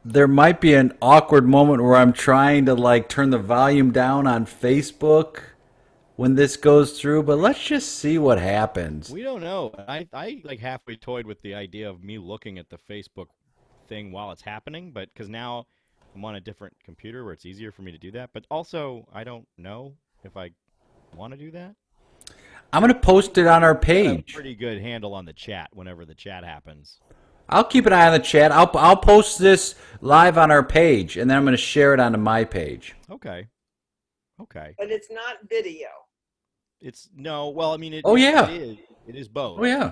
There might be an awkward moment where I'm trying to like turn the volume down on Facebook when this goes through, but let's just see what happens. We don't know. I like halfway toyed with the idea of me looking at the Facebook thing while it's happening, but because now I'm on a different computer where it's easier for me to do that. But also, I don't know if I want to do that. I'm going to post it on our We got a page. pretty good handle on the chat whenever the chat happens. I'll keep an eye on the chat. I'll post this live on our page, and then I'm going to share it onto my page. Okay. Okay. But it's not video. It's no. Well, I mean, Oh it yeah, is. It is oh both. yeah.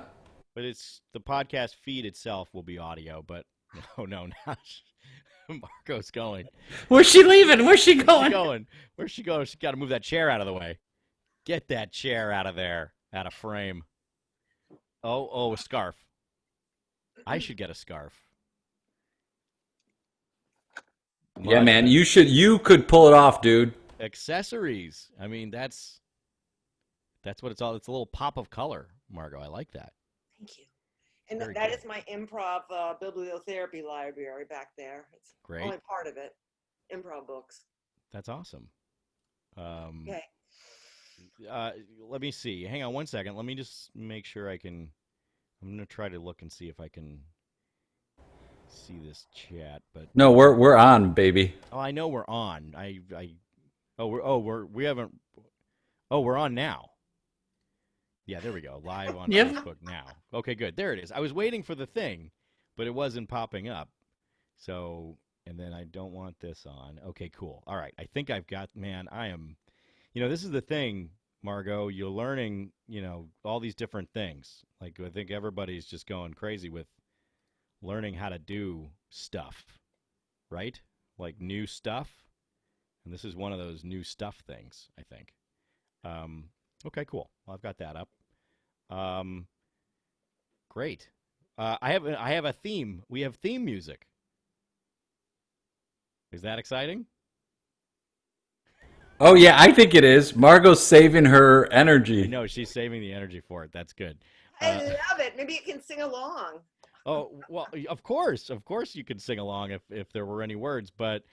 But it's the podcast feed itself will be audio. But no, not Marco's going. Where's she leaving? Where's she Where's she going? going? Where's she going? She's got to move that chair out of the way. Get that chair out of there, out of frame. Oh, a scarf. I should get a scarf. Yeah, Much man, better. you could pull it off, dude. Accessories. I mean, that's what it's all. It's a little pop of color, Margot. I like that. Thank you. And Very that good. is my improv bibliotherapy library back there. It's Great. only part of it. Improv books. That's awesome. Um, Okay. Let me see. Hang on one second. Let me just make sure I can. I'm gonna try to look and see if I can see this chat. But No, we're on, baby. oh, I know we're on. We haven't. Oh, we're on now. Yeah, there we go. Live on Yep. Facebook now. Okay, good. There it is. I was waiting for the thing, but it wasn't popping up. So, and then I don't want this on. Okay, cool. All right. I think I've got, man, I am, this is the thing, Margot. You're learning, all these different things. Like, I think everybody's just going crazy with learning how to do stuff, right? Like new stuff. And this is one of those new stuff things, I think. Um, okay, cool. Well, I've got that up. Um, great. I have a theme. We have theme music. Is that exciting? Oh yeah, I think it is. Margot's saving her I energy. know she's saving the energy for it. That's good. I Uh, love it. Maybe you can sing along. oh well, of course, you could sing along if there were any words. But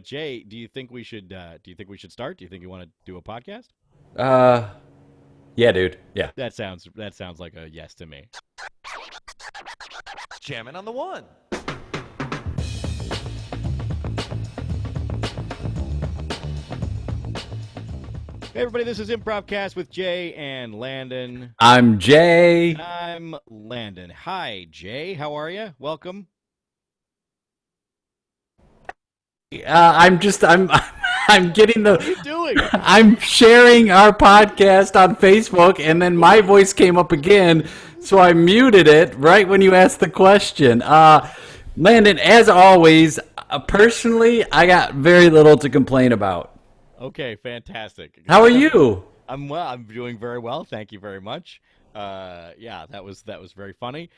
Jay, do you think we should? Do you think we should start? Do you think you want to do a podcast? Uh, yeah, dude. Yeah. That sounds like a yes to me. Jamming on the one. Hey everybody, this is Improvcast with Jay and Landon. I'm Jay. I'm Landon. Hi, Jay. How are you? Welcome. I'm I'm getting What are you the doing? I'm sharing our podcast on Facebook, and then my voice came up again, so I muted it right when you asked the question. Landon, as always, personally, I got very little to complain about. Okay, fantastic. How are you? I'm well. I'm doing very well. Thank you very much. Yeah, that was very funny.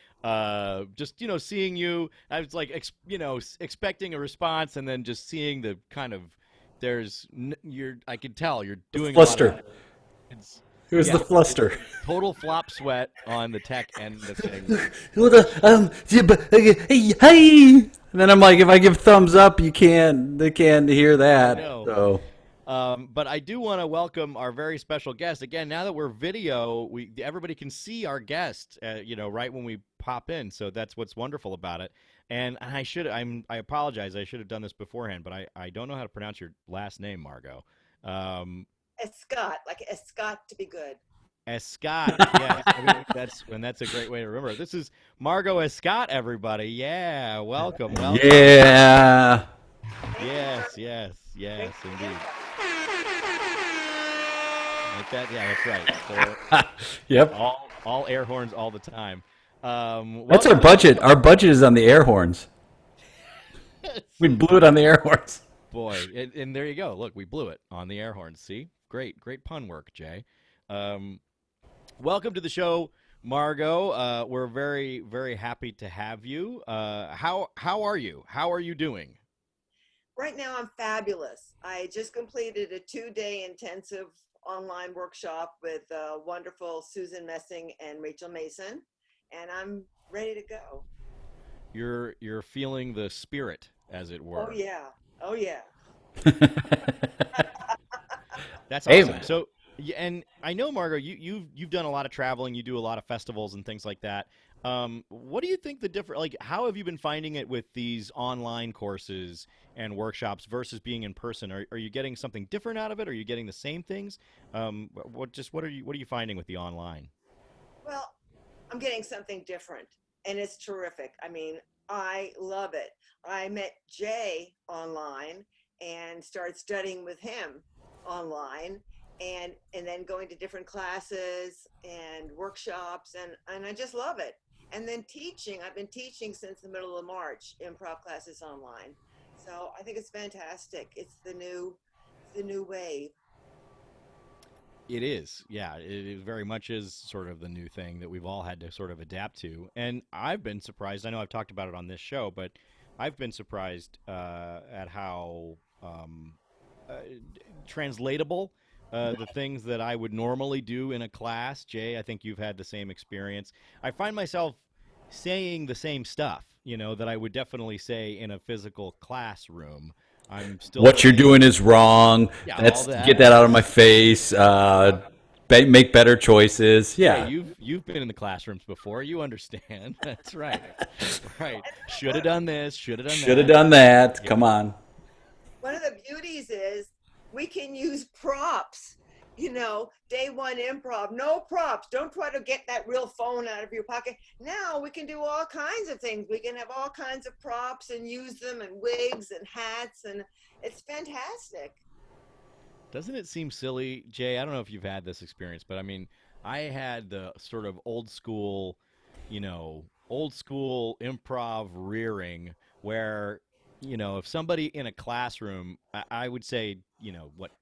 Just seeing you, I was like, expecting a response, and then just seeing the kind of I could tell you're doing a lot of. Fluster. It's It was yeah, the fluster. total flop sweat on the tech end of things. Yeah, hey. And then I'm like, if I give thumbs up, they can't hear I that. know. So But I do want to welcome our very special guest again. Now that we're video, everybody can see our guest. Right when we pop in. So that's what's wonderful about it. And I apologize. I should have done this beforehand, but I don't know how to pronounce your last name, Margot. Um, Escott, like Escott to be good. Escott. Yes, I mean, that's a great way to remember. This is Margot Escott, everybody. Yeah, welcome. yeah. Yes, Thank indeed. you. Like that. Yeah, that's right. Yep. All air horns all the time. That's our Welcome to the budget. show. Our budget is on the air horns. We blew it on the air horns. Boy, and there you go. Look, we blew it on the air horns. See, great pun work, Jay. Um, welcome to the show, Margot. We're very very happy to have you. How are you? How are you doing? Right now, I'm fabulous. I just completed a 2-day intensive online workshop with wonderful Susan Messing and Rachel Mason, and I'm ready to go. you're feeling the spirit, as it Oh were. yeah. Oh yeah. That's Hey, awesome. So, and I know, Margot, you've done a lot of traveling. You do a lot of festivals and things like that. What do you think the different? Like, how have you been finding it with these online courses and workshops versus being in person? Are you getting something different out of it? Are you getting the same things? What are you finding with the online? Well, I'm getting something different, and it's terrific. I mean, I love it. I met Jay online and started studying with him online, and then going to different classes and workshops, and I just love it. And then teaching, I've been teaching since the middle of March, improv classes online. So I think it's fantastic. It's the new wave. It is, yeah. It very much is sort of the new thing that we've all had to sort of adapt to. And I've been surprised. I know I've talked about it on this show, but I've been surprised at how uh, translatable the things that I would normally do in a class. Jay, I think you've had the same experience. I find myself saying the same stuff, that I would definitely say in a physical classroom. I'm still what you're learning. doing is wrong. Yeah, all That's that. get that out of my face. Yep. Make better choices. Yeah, Yeah. you've been in the classrooms before. You understand. That's right. Right. Should have done this. Should have done Should have that. done that. Yep. Come on. One of the beauties is we can use props. Day one improv, no props. Don't try to get that real phone out of your pocket. Now we can do all kinds of things. We can have all kinds of props and use them, and wigs and hats, and it's fantastic. Doesn't it seem silly, Jay? I don't know if you've had this experience, but I mean, I had the sort of old school improv rearing where, if somebody in a classroom, I would say,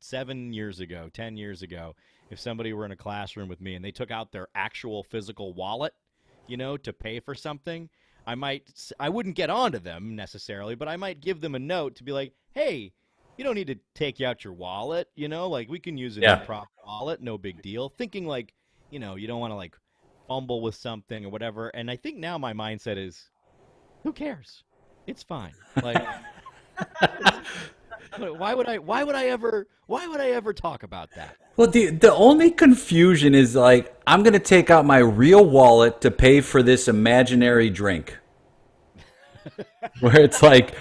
7 years ago, 10 years ago, if somebody were in a classroom with me and they took out their actual physical wallet, to pay for something, I wouldn't get on to them necessarily, but I might give them a note to be like, hey, you don't need to take out your wallet, like we can use an Yeah. improv wallet, no big deal. Thinking like, you don't want to like fumble with something or whatever. And I think now my mindset is, who cares? It's fine. Like, why would I ever talk about that? Well, the only confusion is like I'm gonna take out my real wallet to pay for this imaginary drink, where it's like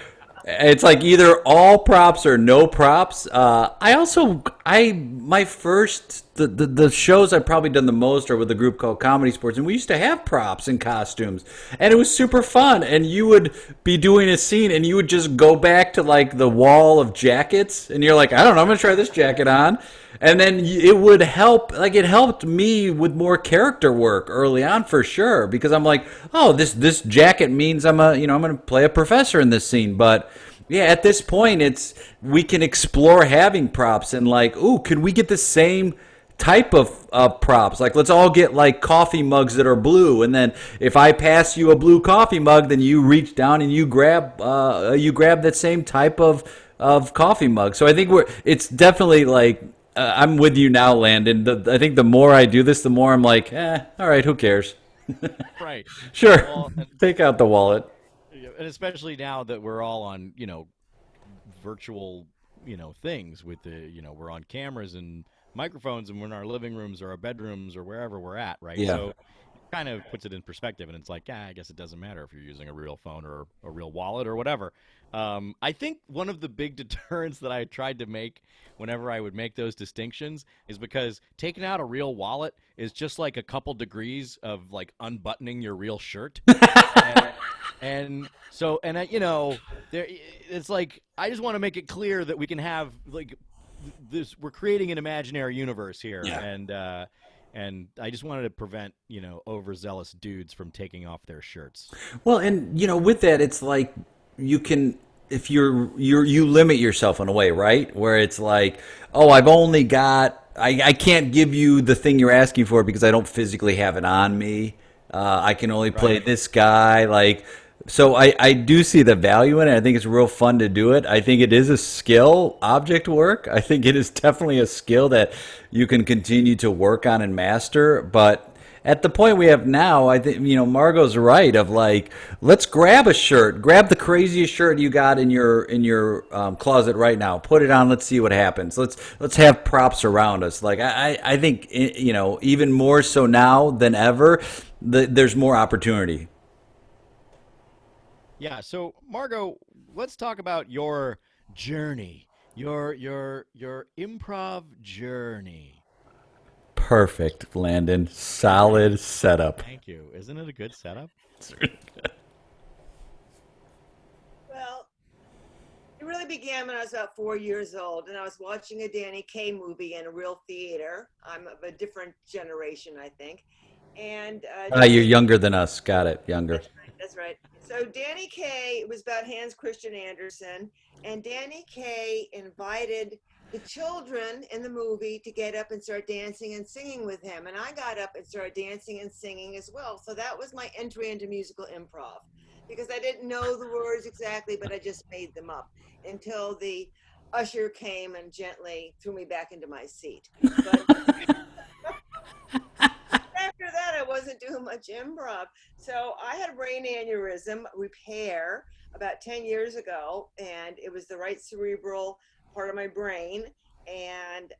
either all props or no props. I my first the shows I've probably done the most are with a group called Comedy Sports, and we used to have props and costumes, and it was super fun. And you would be doing a scene, and you would just go back to like the wall of jackets, and you're like, I don't know, I'm gonna try this jacket on. And then it would help, like it helped me with more character work early on for sure, because I'm like, oh, this jacket means I'm gonna play a professor in this scene. But yeah, at this point, we can explore having props and like, ooh, could we get the same type of props? Like, let's all get like coffee mugs that are blue, and then if I pass you a blue coffee mug, then you reach down and you grab that same type of coffee mug. So I think it's definitely like I'm with you now, Landon. I think the more I do this, the more I'm like, all right, who cares? Right. Sure, Well, take out the wallet. and especially now that we're all on, virtual, things with we're on cameras and microphones and we're in our living rooms or our bedrooms or wherever we're at, right? Yeah. So it kind of puts it in perspective and it's like, I guess it doesn't matter if you're using a real phone or a real wallet or whatever. I think one of the big deterrents that I tried to make whenever I would make those distinctions is because taking out a real wallet is just like a couple degrees of like unbuttoning your real shirt. And so, and there, it's like I just want to make it clear that we can have like this. We're creating an imaginary universe here, Yeah. and I just wanted to prevent overzealous dudes from taking off their shirts. Well, and with that, it's like you can if you limit yourself in a way, right? Where it's like, oh, I've only got I can't give you the thing you're asking for because I don't physically have it on me. I can only play Right. this guy. Like, so I do see the value in it. I think it's real fun to do it. I think it is a skill, object work. I think it is definitely a skill that you can continue to work on and master. But at the point we have now, I think, Margot's right of like, let's grab a shirt, grab the craziest shirt you got in your closet right now, put it on, let's see what happens. Let's have props around us. Like I think even more so now than ever, there's more opportunity. Yeah. So, Margot, let's talk about your journey, your improv journey. Perfect, Landon. Solid setup. Thank you. Isn't it a good setup? Well, it really began when I was about 4 years old, and I was watching a Danny Kaye movie in a real theater. I'm of a different generation, I think. And You're Danny, younger than us. Got it. Younger. that's right, that's right. So Danny Kaye, it was about Hans Christian Andersen, and Danny Kaye invited the children in the movie to get up and start dancing and singing with him. And I got up and started dancing and singing as well. So that was my entry into musical improv, because I didn't know the words exactly, but I just made them up until the usher came and gently threw me back into my seat. But after that, I wasn't doing much improv. So I had a brain aneurysm repair about 10 years ago, and it was the right cerebral part of my brain. And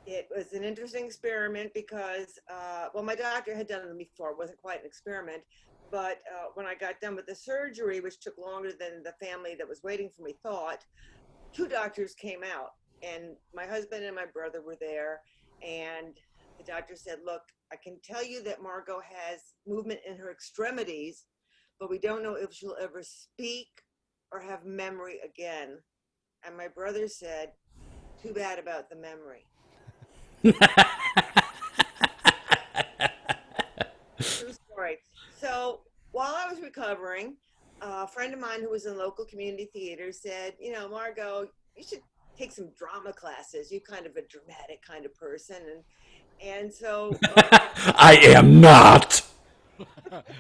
it was an interesting experiment because, well, my doctor had done them before. It wasn't quite an experiment. But when I got done with the surgery, which took longer than the family that was waiting for me thought, two doctors came out, and my husband and my brother were there. And the doctor said, look, I can tell you that Margot has movement in her extremities, but we don't know if she'll ever speak or have memory again. And my brother said, too bad about the memory. True story. So while I was recovering, a friend of mine who was in local community theater said, Margot, you should take some drama classes. You're kind of a dramatic kind of person. And so I am not.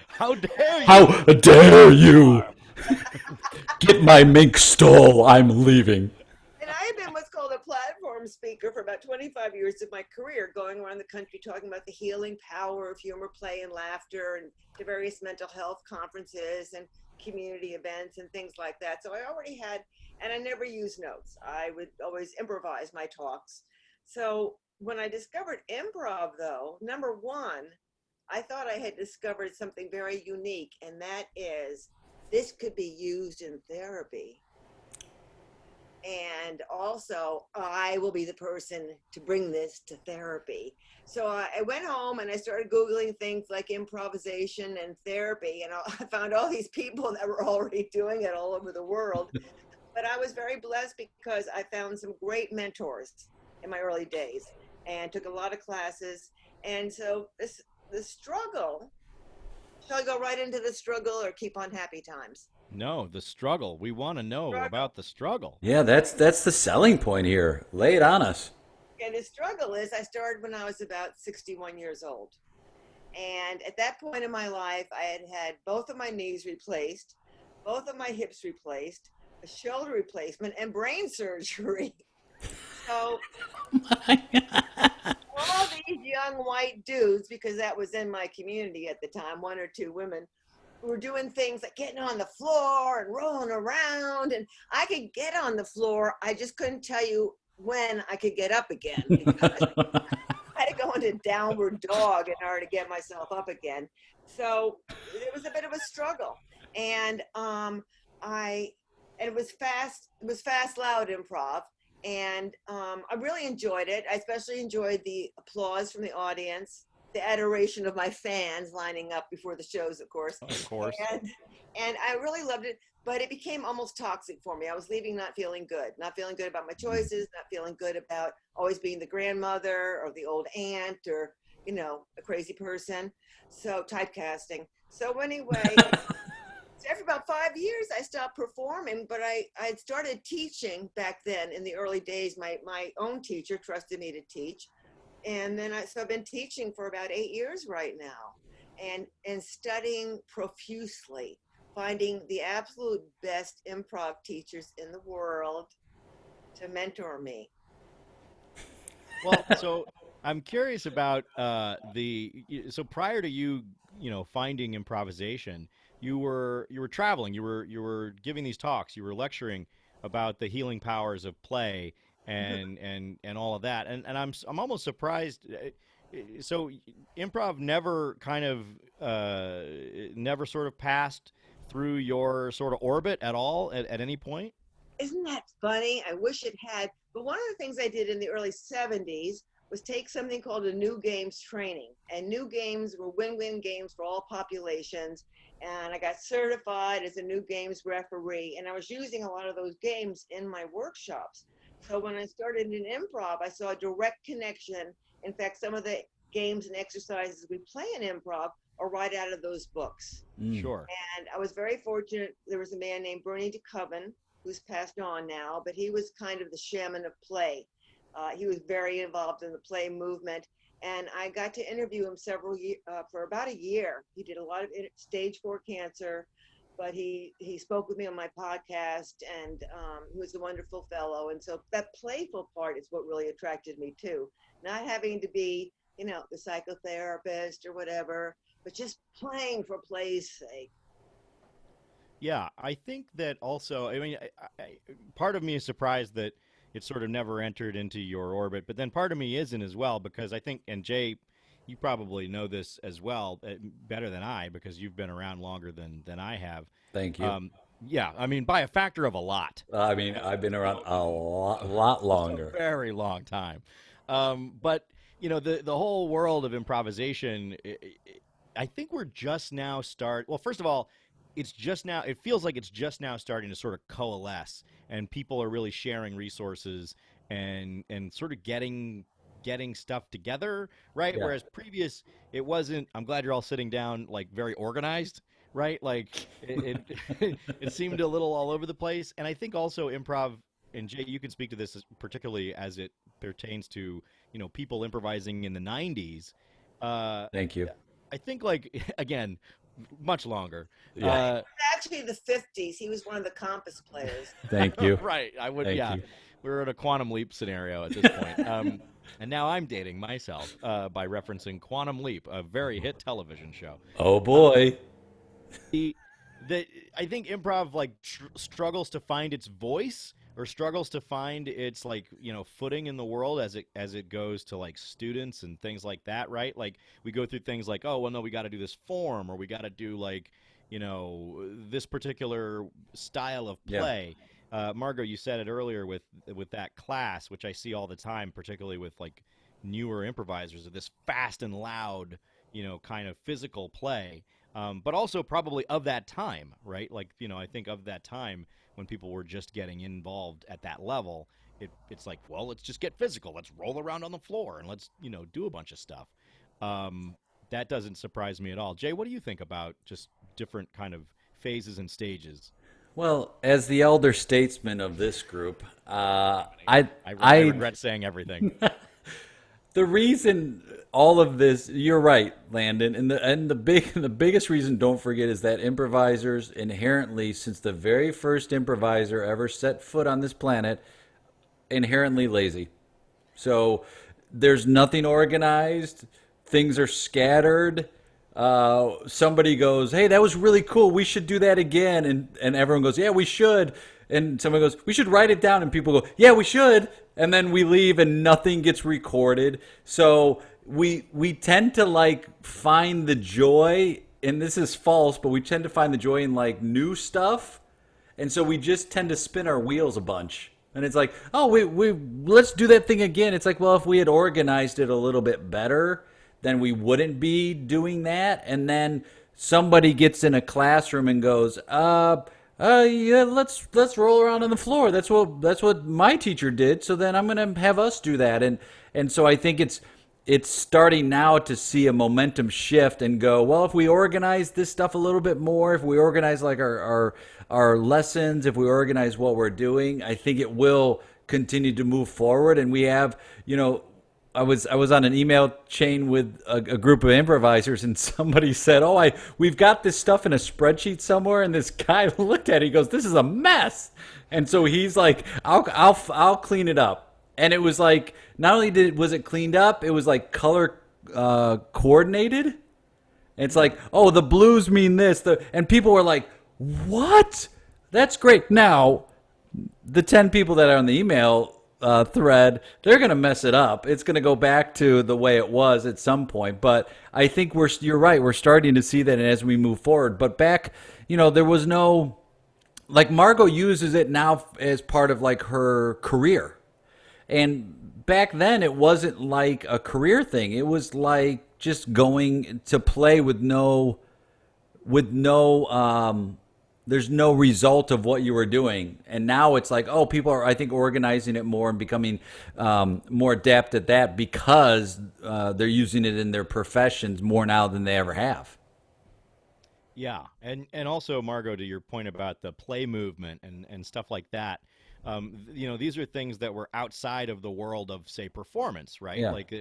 How dare you? How dare you? Get my mink stole. I'm leaving. and I have been what's called a platform speaker for about 25 years of my career, going around the country talking about the healing power of humor, play, and laughter, and to various mental health conferences and community events and things like that. So I already had, and I never used notes. I would always improvise my talks. So when I discovered improv, though, number one, I thought I had discovered something very unique, and that is this could be used in therapy. And also, I will be the person to bring this to therapy. So I went home and I started Googling things like improvisation and therapy, and I found all these people that were already doing it all over the world. But I was very blessed because I found some great mentors in my early days and took a lot of classes. And so the struggle, shall I go right into the struggle or keep on happy times? No, the struggle. We want to know Struggle. about the struggle. Yeah, that's the selling point here. Lay it on us. And the struggle is I started when I was about 61 years old. And at that point in my life, I had had both of my knees replaced, both of my hips replaced, a shoulder replacement, and brain surgery. So all these young white dudes, because that was in my community at the time, one or two women, who were doing things like getting on the floor and rolling around. And I could get on the floor. I just couldn't tell you when I could get up again, because I had to go into downward dog in order to get myself up again. So it was a bit of a struggle. And it was fast, loud improv. And I really enjoyed it. I especially enjoyed the applause from the audience, the adoration of my fans lining up before the shows, of course. Of course. And I really loved it, but it became almost toxic for me. I was leaving not feeling good about my choices, not feeling good about always being the grandmother or the old aunt or, a crazy person. So typecasting. So anyway, after about 5 years, I stopped performing, but I had started teaching back then in the early days. My own teacher trusted me to teach. And then so I've been teaching for about 8 years right now, and studying profusely, finding the absolute best improv teachers in the world to mentor me. Well, so I'm curious about so prior to you, finding improvisation, you were traveling, you were giving these talks, you were lecturing about the healing powers of play and all of that. And I'm almost surprised. So improv never kind of never sort of passed through your sort of orbit at all at any point. Isn't that funny? I wish it had. But one of the things I did in the early 70s was take something called a new games training. And new games were win-win games for all populations. And I got certified as a new games referee. And I was using a lot of those games in my workshops. So when I started in improv, I saw a direct connection. In fact, some of the games and exercises we play in improv are right out of those books. Sure. And I was very fortunate. There was a man named Bernie DeCoven, who's passed on now, but he was kind of the shaman of play. He was very involved in the play movement, and I got to interview him for about a year. He did a lot of stage 4 cancer, but he spoke with me on my podcast, and he was a wonderful fellow. And so that playful part is what really attracted me too. Not having to be, the psychotherapist or whatever, but just playing for play's sake. Yeah, I think that also, I mean, part of me is surprised that it sort of never entered into your orbit, but then part of me isn't as well because I think, and Jay, you probably know this as well, better than I, because you've been around longer than I have. Thank you. Yeah, I mean, by a factor of a lot. I mean, I've been around a lot longer. A very long time. But, the whole world of improvisation, I think we're just now well, first of all, it feels like it's just now starting to sort of coalesce, and people are really sharing resources and sort of getting stuff together, right? Yeah. Whereas previous, it wasn't. I'm glad you're all sitting down, like, very organized, right? Like it seemed a little all over the place. And I think also improv, and Jay, you can speak to this particularly as it pertains to people improvising in the 90s. Thank you. I think, like, again, much longer. Yeah. Actually, the 50s. He was one of the compass players. Thank you. Right. I would. Thank Yeah. you. We're at a quantum leap scenario at this point. And now I'm dating myself by referencing Quantum Leap, a very hit television show. Oh boy. I think improv like struggles to find its voice, or struggles to find its, like, footing in the world as it goes to, like, students and things like that, right? Like, we go through things like, oh, well, no, we got to do this form, or we got to do, like, this particular style of play. Yeah. Margot, you said it earlier with that class, which I see all the time, particularly with, like, newer improvisers, of this fast and loud, kind of physical play. But also probably of that time, right? Like, I think of that time when people were just getting involved at that level, it's like, well, let's just get physical. Let's roll around on the floor and let's, do a bunch of stuff. That doesn't surprise me at all. Jay, what do you think about just different kind of phases and stages? Well, as the elder statesman of this group, I regret saying everything. The reason all of this, you're right, Landon, and the biggest reason, don't forget, is that improvisers inherently, since the very first improviser ever set foot on this planet, inherently lazy. So there's nothing organized. Things are scattered. Somebody goes, "Hey, that was really cool. We should do that again," and everyone goes, "Yeah, we should." And someone goes, "We should write it down," and people go, "Yeah, we should." And then we leave and nothing gets recorded. So we tend to, like, find the joy, and this is false, but we tend to find the joy in, like, new stuff. And so we just tend to spin our wheels a bunch. And it's like, oh, we let's do that thing again. It's like, well, if we had organized it a little bit better, then we wouldn't be doing that. And then somebody gets in a classroom and goes, yeah, let's roll around on the floor. That's what my teacher did. So then I'm gonna have us do that. And so I think it's starting now to see a momentum shift and go, well, if we organize this stuff a little bit more, if we organize, like, our lessons, if we organize what we're doing, I think it will continue to move forward. And we have, I was on an email chain with a group of improvisers, and somebody said, "Oh, we've got this stuff in a spreadsheet somewhere." And this guy looked at it, he goes, "This is a mess." And so he's like, "I'll clean it up." And it was like not only was it cleaned up, it was like color coordinated. It's like, oh, the blues mean this, and people were like, "What? That's great." Now, the 10 people that are on the email thread, they're going to mess it up. It's going to go back to the way it was at some point. But I think you're right. We're starting to see that as we move forward. But back, there was no, like Margot uses it now as part of like her career. And back then it wasn't like a career thing. It was like just going to play with no there's no result of what you were doing. And now it's like, oh, people are, I think, organizing it more and becoming more adept at that because they're using it in their professions more now than they ever have. Yeah, and also Margot, to your point about the play movement and stuff like that, these are things that were outside of the world of, say, performance, right? Yeah. Like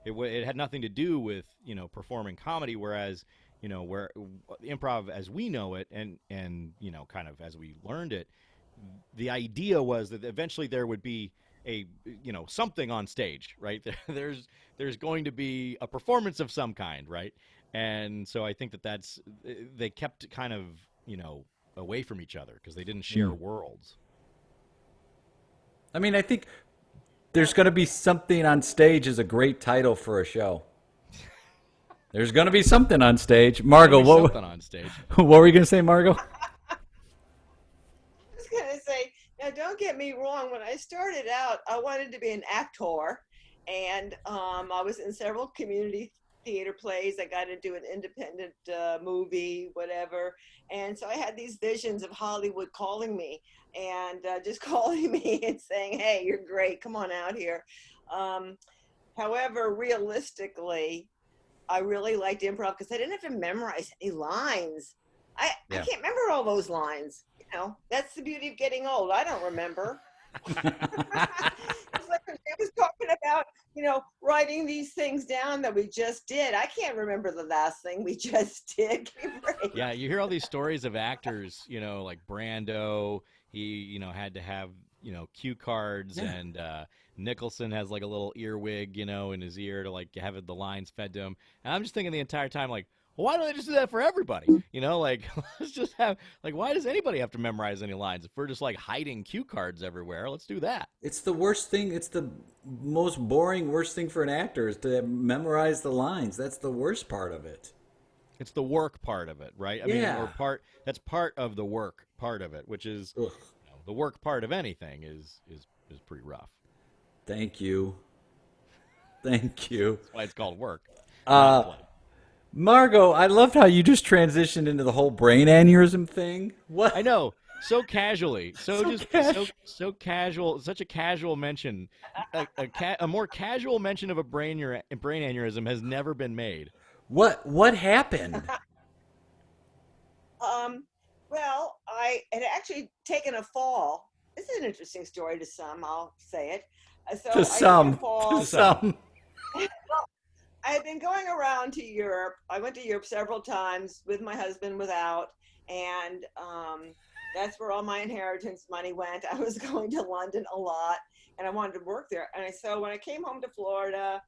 it had nothing to do with performing comedy, whereas where improv as we know it and kind of as we learned it, the idea was that eventually there would be a something on stage, right? There's going to be a performance of some kind, right? And so I think that's they kept kind of away from each other because they didn't share worlds. I mean, I think there's going to be something on stage is a great title for a show. There's going to be something on stage. Margot, Something on stage. what were you going to say, Margot? I was going to say, now don't get me wrong. When I started out, I wanted to be an actor, and I was in several community theater plays. I got to do an independent movie, whatever. And so I had these visions of Hollywood calling me and just calling me and saying, "Hey, you're great. Come on out here." However, realistically, I really liked improv because I didn't have to memorize any lines. I can't remember all those lines. That's the beauty of getting old. I don't remember. It's like I was talking about, writing these things down that we just did. I can't remember the last thing we just did. Yeah, you hear all these stories of actors, like Brando. He, had to have, cue cards, and Nicholson has like a little earwig, in his ear to like have the lines fed to him. And I'm just thinking the entire time, like, well, why don't they just do that for everybody? Like, let's just have, like, why does anybody have to memorize any lines? If we're just like hiding cue cards everywhere, let's do that. It's the worst thing. It's the most boring, worst thing for an actor is to memorize the lines. That's the worst part of it. It's the work part of it, right? I mean, that's part of the work part of it, which is the work part of anything is pretty rough. Thank you. Thank you. That's why it's called work. Not play. Margot, I loved how you just transitioned into the whole brain aneurysm thing. What? I know, so casually, so casual, such a casual mention. A more casual mention of a brain aneurysm has never been made. What happened? Well, I had actually taken a fall. This is an interesting story to some. I'll say it. So To some. I had been going around to Europe. I went to Europe several times with my husband, without, and that's where all my inheritance money went. I was going to London a lot, and I wanted to work there. And so when I came home to Florida,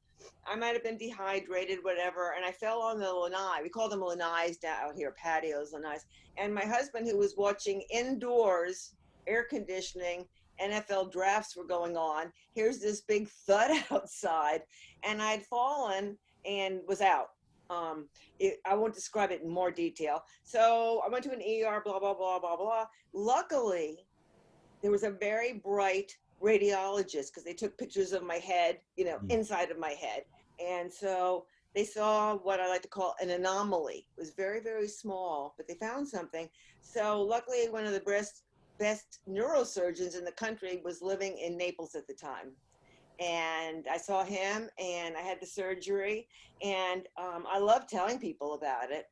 I might have been dehydrated, whatever, and I fell on the lanai. We call them lanais down here, patios, lanais. And my husband, who was watching indoors, air conditioning, NFL drafts were going on. Here's this big thud outside, and I'd fallen and was out. I won't describe it in more detail. So I went to an ER, blah, blah, blah, blah, blah. Luckily, there was a very bright radiologist because they took pictures of my head, inside of my head. And so they saw what I like to call an anomaly. It was very, very small, but they found something. So luckily, one of the best neurosurgeons in the country was living in Naples at the time. And I saw him and I had the surgery, and I love telling people about it.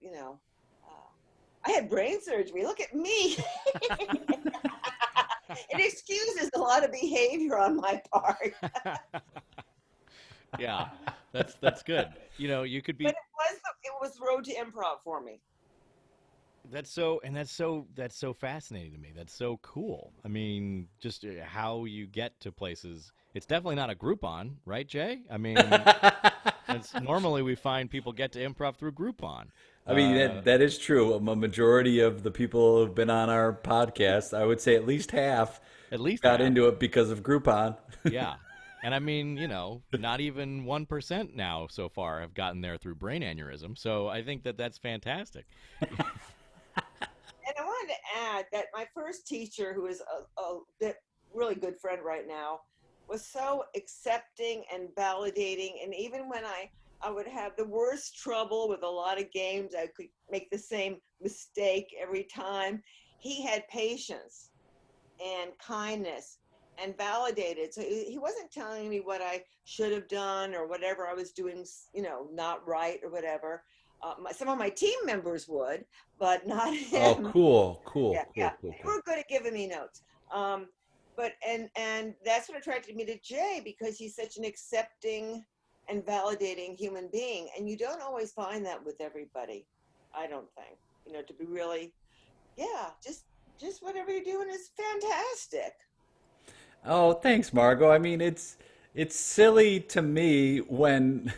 I had brain surgery. Look at me. It excuses a lot of behavior on my part. Yeah, that's good. You could be. But it was road to improv for me. that's so fascinating to me. That's so cool. I mean, just how you get to places. It's definitely not a Groupon, right, Jay? I mean, it's normally we find people get to improv through Groupon. I mean, Uh, that is true. A majority of the people who've been on our podcast, I would say at least half, at least got half. into it because of Groupon. Yeah. And I mean, not even 1% now so far have gotten there through brain aneurysm. So I think that that's fantastic. And I wanted to add that my first teacher, who is a really good friend right now, was so accepting and validating. And even when I would have the worst trouble with a lot of games, I could make the same mistake every time. He had patience and kindness and validated. So he wasn't telling me what I should have done or whatever I was doing, not right or whatever. Some of my team members would, but not Oh, him. cool, cool, Yeah, cool, yeah. cool, They cool. were good at giving me notes. But and that's what attracted me to Jay, because he's such an accepting and validating human being, and you don't always find that with everybody. I don't think, to be really, yeah, just whatever you're doing is fantastic. Oh, thanks, Margot. I mean, it's silly to me when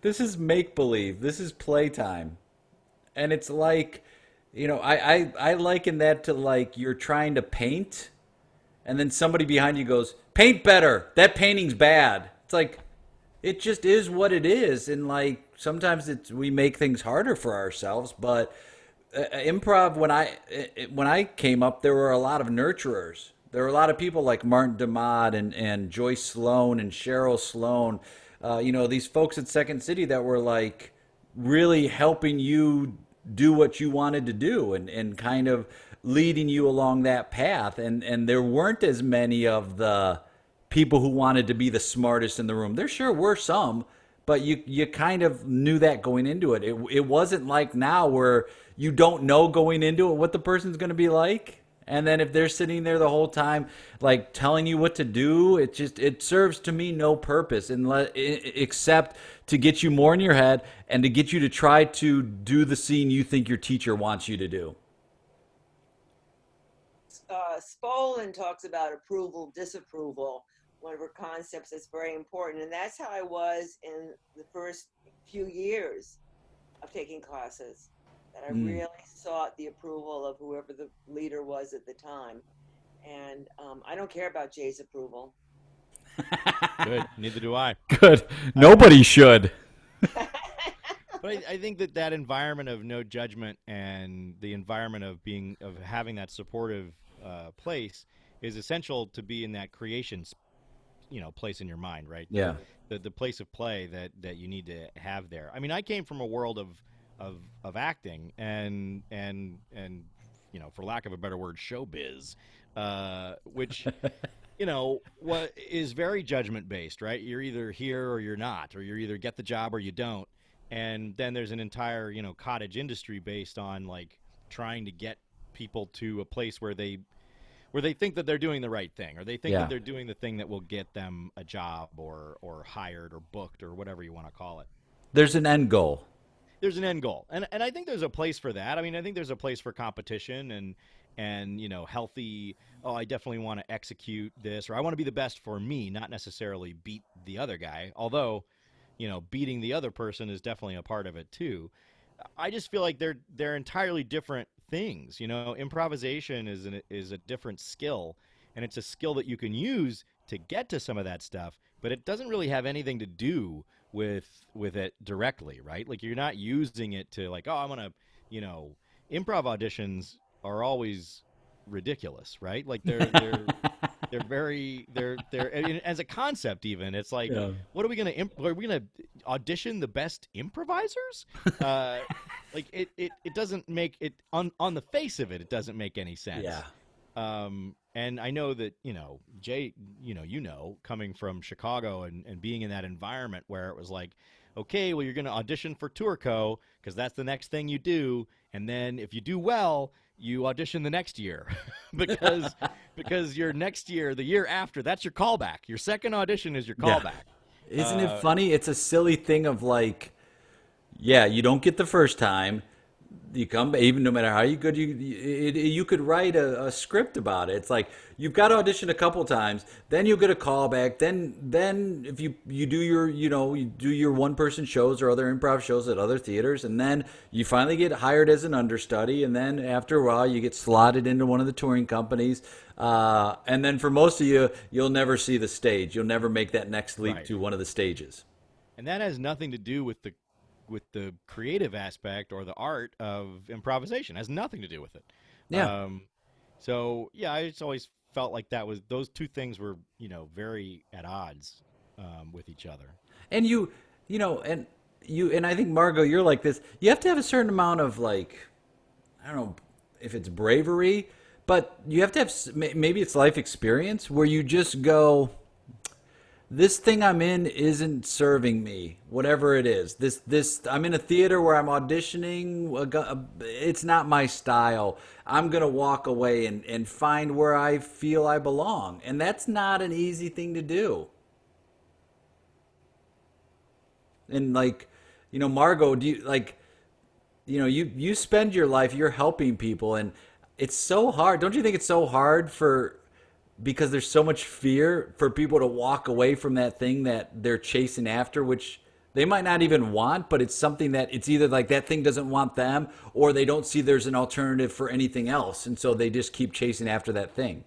this is make believe. This is playtime. And it's like, I liken that to like you're trying to paint and then somebody behind you goes, "Paint better. That painting's bad." It's like it just is what it is, and like sometimes we make things harder for ourselves, but improv when I came up, there were a lot of nurturers. There were a lot of people like Martin DeMott and Joyce Sloan and Cheryl Sloan, these folks at Second City that were like really helping you do what you wanted to do and kind of leading you along that path. And there weren't as many of the people who wanted to be the smartest in the room. There sure were some, but you kind of knew that going into it. It wasn't like now where you don't know going into it what the person's going to be like. And then if they're sitting there the whole time, like telling you what to do, it serves to me no purpose except to get you more in your head and to get you to try to do the scene you think your teacher wants you to do. Spolin talks about approval, disapproval, one of her concepts that's very important. And that's how I was in the first few years of taking classes, that I really sought the approval of whoever the leader was at the time. And I don't care about Jay's approval. Good. Neither do I. Good. Nobody should. But I think that environment of no judgment and the environment of having that supportive place is essential to be in that creation, place in your mind, right? Yeah. The place of play that you need to have there. I mean, I came from a world of acting and for lack of a better word, showbiz, which what is very judgment based, right? You're either here or you're not, or you either get the job or you don't. And then there's an entire, cottage industry based on like trying to get people to a place where they think that they're doing the right thing, or they think that they're doing the thing that will get them a job or hired or booked or whatever you want to call it. There's an end goal. There's an end goal. And I think there's a place for that. I mean, I think there's a place for competition and healthy, I definitely want to execute this, or I want to be the best for me, not necessarily beat the other guy. Although, beating the other person is definitely a part of it too. I just feel like they're entirely different things. Improvisation is a different skill, and it's a skill that you can use to get to some of that stuff, but it doesn't really have anything to do with it directly, right? Like you're not using it to like, I'm gonna, improv auditions are always ridiculous, right? Like they're as a concept even, it's like, what are we gonna audition the best improvisers? Like it doesn't make it on the face of it doesn't make any sense. Yeah. And I know that, Jay, coming from Chicago and being in that environment where it was like, okay, well, you're going to audition for Tourco because that's the next thing you do. And then if you do well, you audition the next year because your next year, the year after, that's your callback. Your second audition is your callback. Yeah. Isn't it funny? It's a silly thing of like, you don't get the first time. you come, even no matter how you good you could write a script about it. It's like you've got to audition a couple times, then you'll get a call back. Then if you do your you do your one person shows or other improv shows at other theaters, and then you finally get hired as an understudy, and then after a while you get slotted into one of the touring companies. And then for most of you, you'll never see the stage. You'll never make that next leap Right. to one of the stages. And that has nothing to do with the creative aspect or the art of improvisation. It has nothing to do with it. Yeah. So yeah, I just always felt like those two things were very at odds with each other. And and I think Margot, you're like this. You have to have a certain amount of like, I don't know if it's bravery, but you have to have maybe it's life experience where you just go, this thing I'm in isn't serving me, whatever it is. This I'm in a theater where I'm auditioning. It's not my style. I'm gonna walk away and find where I feel I belong, and that's not an easy thing to do. And like, Margot, do you like, you spend your life, you're helping people, and it's so hard. Don't you think it's so hard because there's so much fear for people to walk away from that thing that they're chasing after, which they might not even want, but it's something that it's either like that thing doesn't want them or they don't see there's an alternative for anything else. And so they just keep chasing after that thing.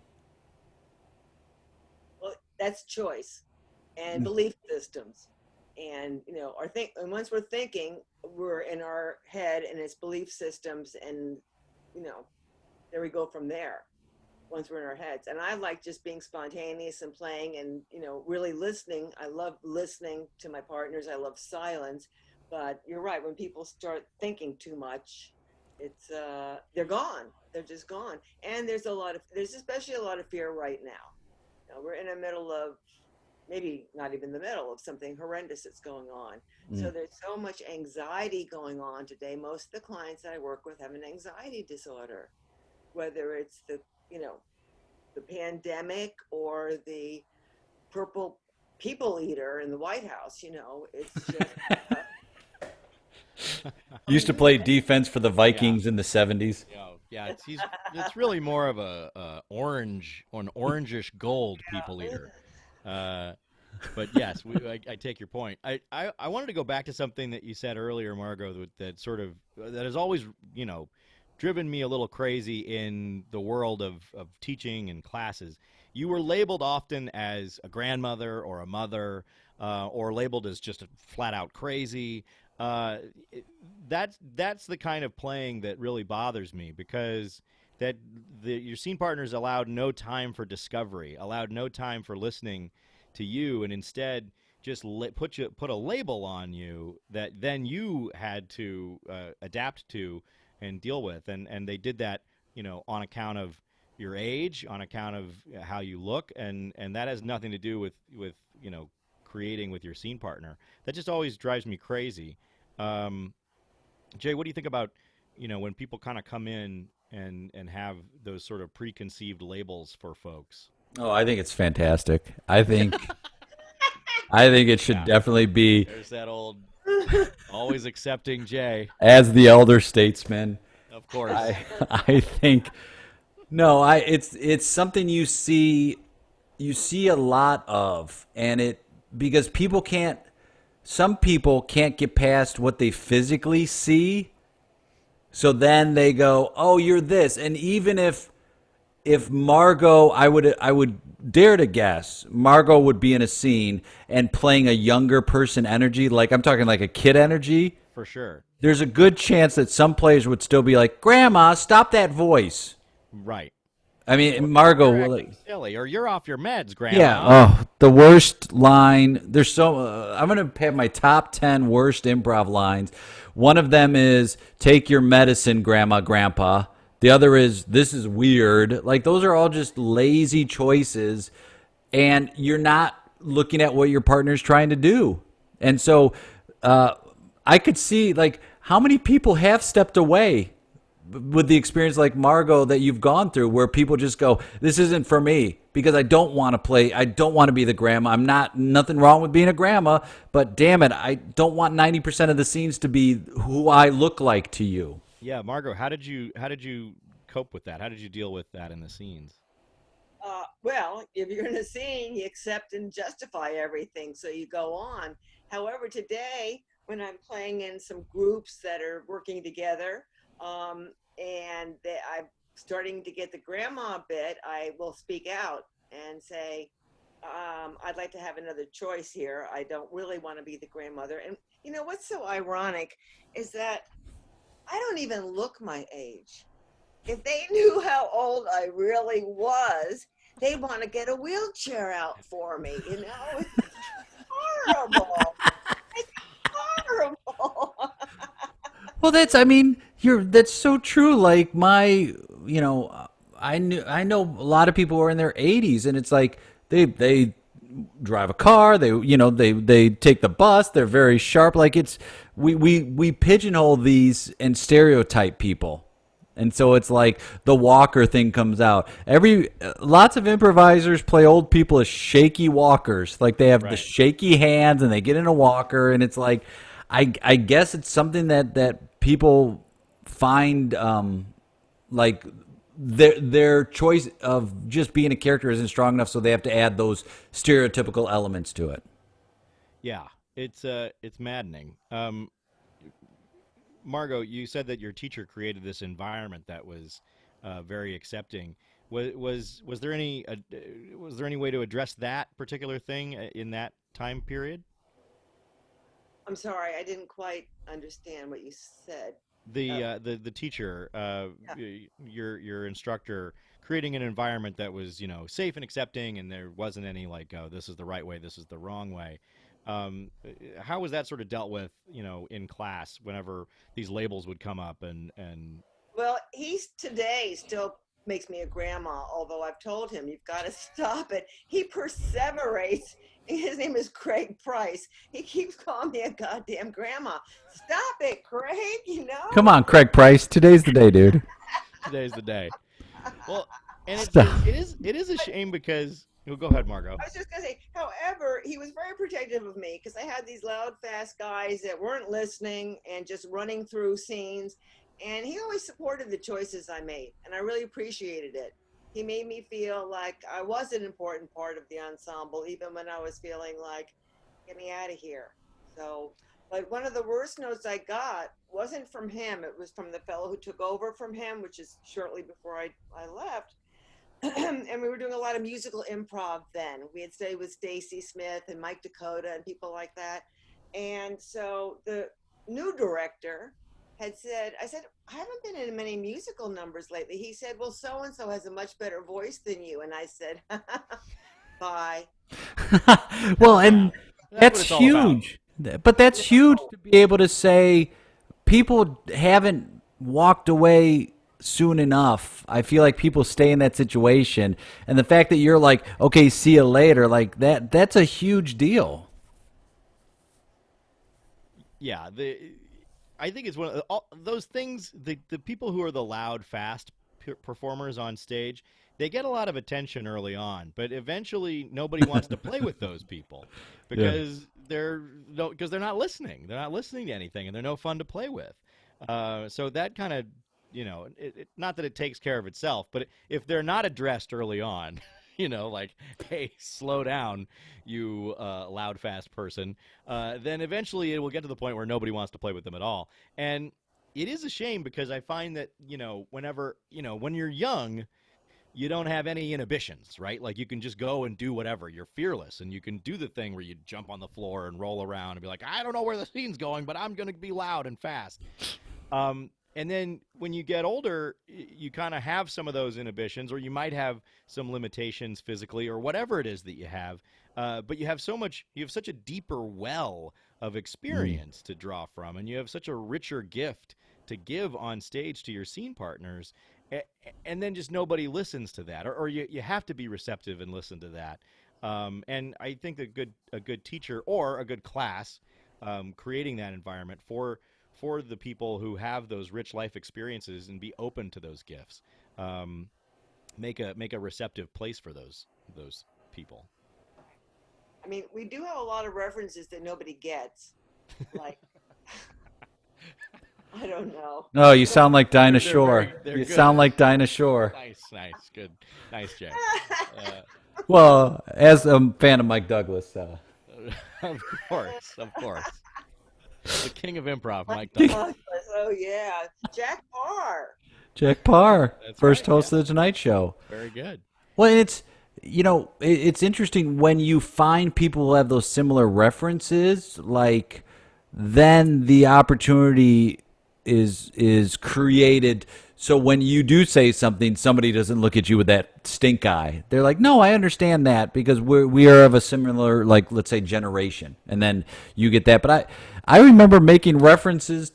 Well, that's choice and belief systems. And and once we're thinking, we're in our head and it's belief systems, and there we go from there. Once we're in our heads, and I like just being spontaneous and playing, and really listening. I love listening to my partners. I love silence. But you're right, when people start thinking too much, it's they're gone. They're just gone. And there's especially a lot of fear right now. We're in the middle of, maybe not even the middle of, something horrendous that's going on. So there's so much anxiety going on today. Most of the clients that I work with have an anxiety disorder, whether it's the pandemic or the purple people eater in the White House. It's just Used to play defense for the Vikings in the 70s. Yeah, it's really more of an orangish gold people eater. But yes, I take your point. I wanted to go back to something that you said earlier, Margot, that has always driven me a little crazy in the world of teaching and classes. You were labeled often as a grandmother or a mother, or labeled as just flat out crazy. That's the kind of playing that really bothers me, because your scene partners allowed no time for discovery, allowed no time for listening to you, and instead just put a label on you that then you had to adapt to and deal with, and they did that on account of your age, on account of how you look, and that has nothing to do with creating with your scene partner. That just always drives me crazy. Jay, what do you think about when people kind of come in and have those sort of preconceived labels for folks? Oh, I think it's fantastic. I think it should definitely be, There's that old always accepting Jay. as the elder statesman. Of course. I think it's something you see a lot of, and because some people can't get past what they physically see, so then they go, oh, you're this. And even if Margot, I would dare to guess Margot would be in a scene and playing a younger person energy, like I'm talking like a kid energy. For sure. There's a good chance that some players would still be like, Grandma, stop that voice. Right. I mean, Margot will, like, silly, or you're off your meds, Grandma. yeah. Oh, the worst line. There's I'm going to have my top 10 worst improv lines. One of them is, take your medicine, Grandma, Grandpa. The other is, this is weird. Like, those are all just lazy choices, and you're not looking at what your partner's trying to do. And so I could see, like, how many people have stepped away with the experience like Margot that you've gone through, where people just go, this isn't for me, because I don't want to play. I don't want to be the grandma. Nothing wrong with being a grandma, but damn it, I don't want 90% of the scenes to be who I look like to you. Yeah, Margot, how did you cope with that? How did you deal with that in the scenes? Well, if you're in a scene, you accept and justify everything, so you go on. However, today, when I'm playing in some groups that are working together, I'm starting to get the grandma bit, I will speak out and say, I'd like to have another choice here. I don't really want to be the grandmother. And you know what's so ironic is that I don't even look my age. If they knew how old I really was, they'd want to get a wheelchair out for me. You know, it's horrible. It's horrible. Well, I mean, that's so true. Like you know, I know a lot of people who are in their 80s, and it's like they drive a car, they take the bus, they're very sharp. Like we pigeonhole these and stereotype people. And so it's like the walker thing comes out. Lots of improvisers play old people as shaky walkers. Like they have the Right. shaky hands and they get in a walker, and it's like I guess it's something that people find like their choice of just being a character isn't strong enough, so they have to add those stereotypical elements to it. Yeah, it's maddening. Margot, you said that your teacher created this environment that was very accepting. Was there any way to address that particular thing in that time period? I'm sorry, I didn't quite understand what you said. Uh, The teacher, yeah. your instructor, creating an environment that was safe and accepting, and there wasn't any like, oh, this is the right way, this is the wrong way. How was that sort of dealt with, in class whenever these labels would come up and Well, he's today still makes me a grandma, although I've told him you've got to stop it. He perseverates. His name is Craig Price. He keeps calling me a goddamn grandma. Stop it, Craig, you Come know? on, Craig Price. Today's the day, dude. today's the day? Well, and Stop. it is a shame because go ahead, Margot. I was just gonna say, however, he was very protective of me because I had these loud, fast guys that weren't listening and just running through scenes. And he always supported the choices I made, and I really appreciated it. He made me feel like I was an important part of the ensemble, even when I was feeling like, get me out of here. So, but one of the worst notes I got wasn't from him, it was from the fellow who took over from him, which is shortly before I left. And we were doing a lot of musical improv then. We had studied with Stacy Smith and Mike Dakota and people like that. And so the new director had said, I said, I haven't been in many musical numbers lately. He said, well, so and so has a much better voice than you. And I said, bye. Well, Yeah, and that's what that's it's all about. huge. But that's huge to be able to say people haven't walked away soon enough. I feel like people stay in that situation, and the fact that you're like, okay, see you later, like that's a huge deal. Yeah, I think it's one of all those things. The people who are the loud, fast performers on stage, they get a lot of attention early on, but eventually nobody wants to play with those people Yeah. because they're no, because they're not listening. They're not listening to anything, and they're no fun to play with. So that kind of not that it takes care of itself, but if they're not addressed early on, like, hey, slow down, you loud, fast person, then eventually it will get to the point where nobody wants to play with them at all. And it is a shame because I find that, whenever, when you're young, you don't have any inhibitions, right? Like you can just go and do whatever. You're fearless and you can do the thing where you jump on the floor and roll around and be like, I don't know where the scene's going, but I'm going to be loud and fast. And then when you get older, you kind of have some of those inhibitions, or you might have some limitations physically, or whatever it is that you have. But you have such a deeper well of Mm. experience to draw from, and you have such a richer gift to give on stage to your scene partners. And then just nobody listens to that, or you have to be receptive and listen to that. And I think a good teacher or a good class, creating that environment for the people who have those rich life experiences and be open to those gifts. Um, make a receptive place for those people. I mean, we do have a lot of references that nobody gets. Like, I don't know. Oh, you sound like Dinah They're Shore. they're You good. sound like Dinah Shore. Nice, good, nice, Jay. Uh, Well, as a fan of Mike Douglas, of course, the king of improv, Mike Mike Douglas. Douglas, oh yeah, Jack Parr. Jack Parr, That's first right. host Yeah, of the Tonight Show. very good. Well, and it's it's interesting when you find people who have those similar references, like then the opportunity is created. So when you do say something, somebody doesn't look at you with that stink eye. They're like, "No, I understand that because we are of a similar, like, let's say, generation." And then you get that. But I remember making references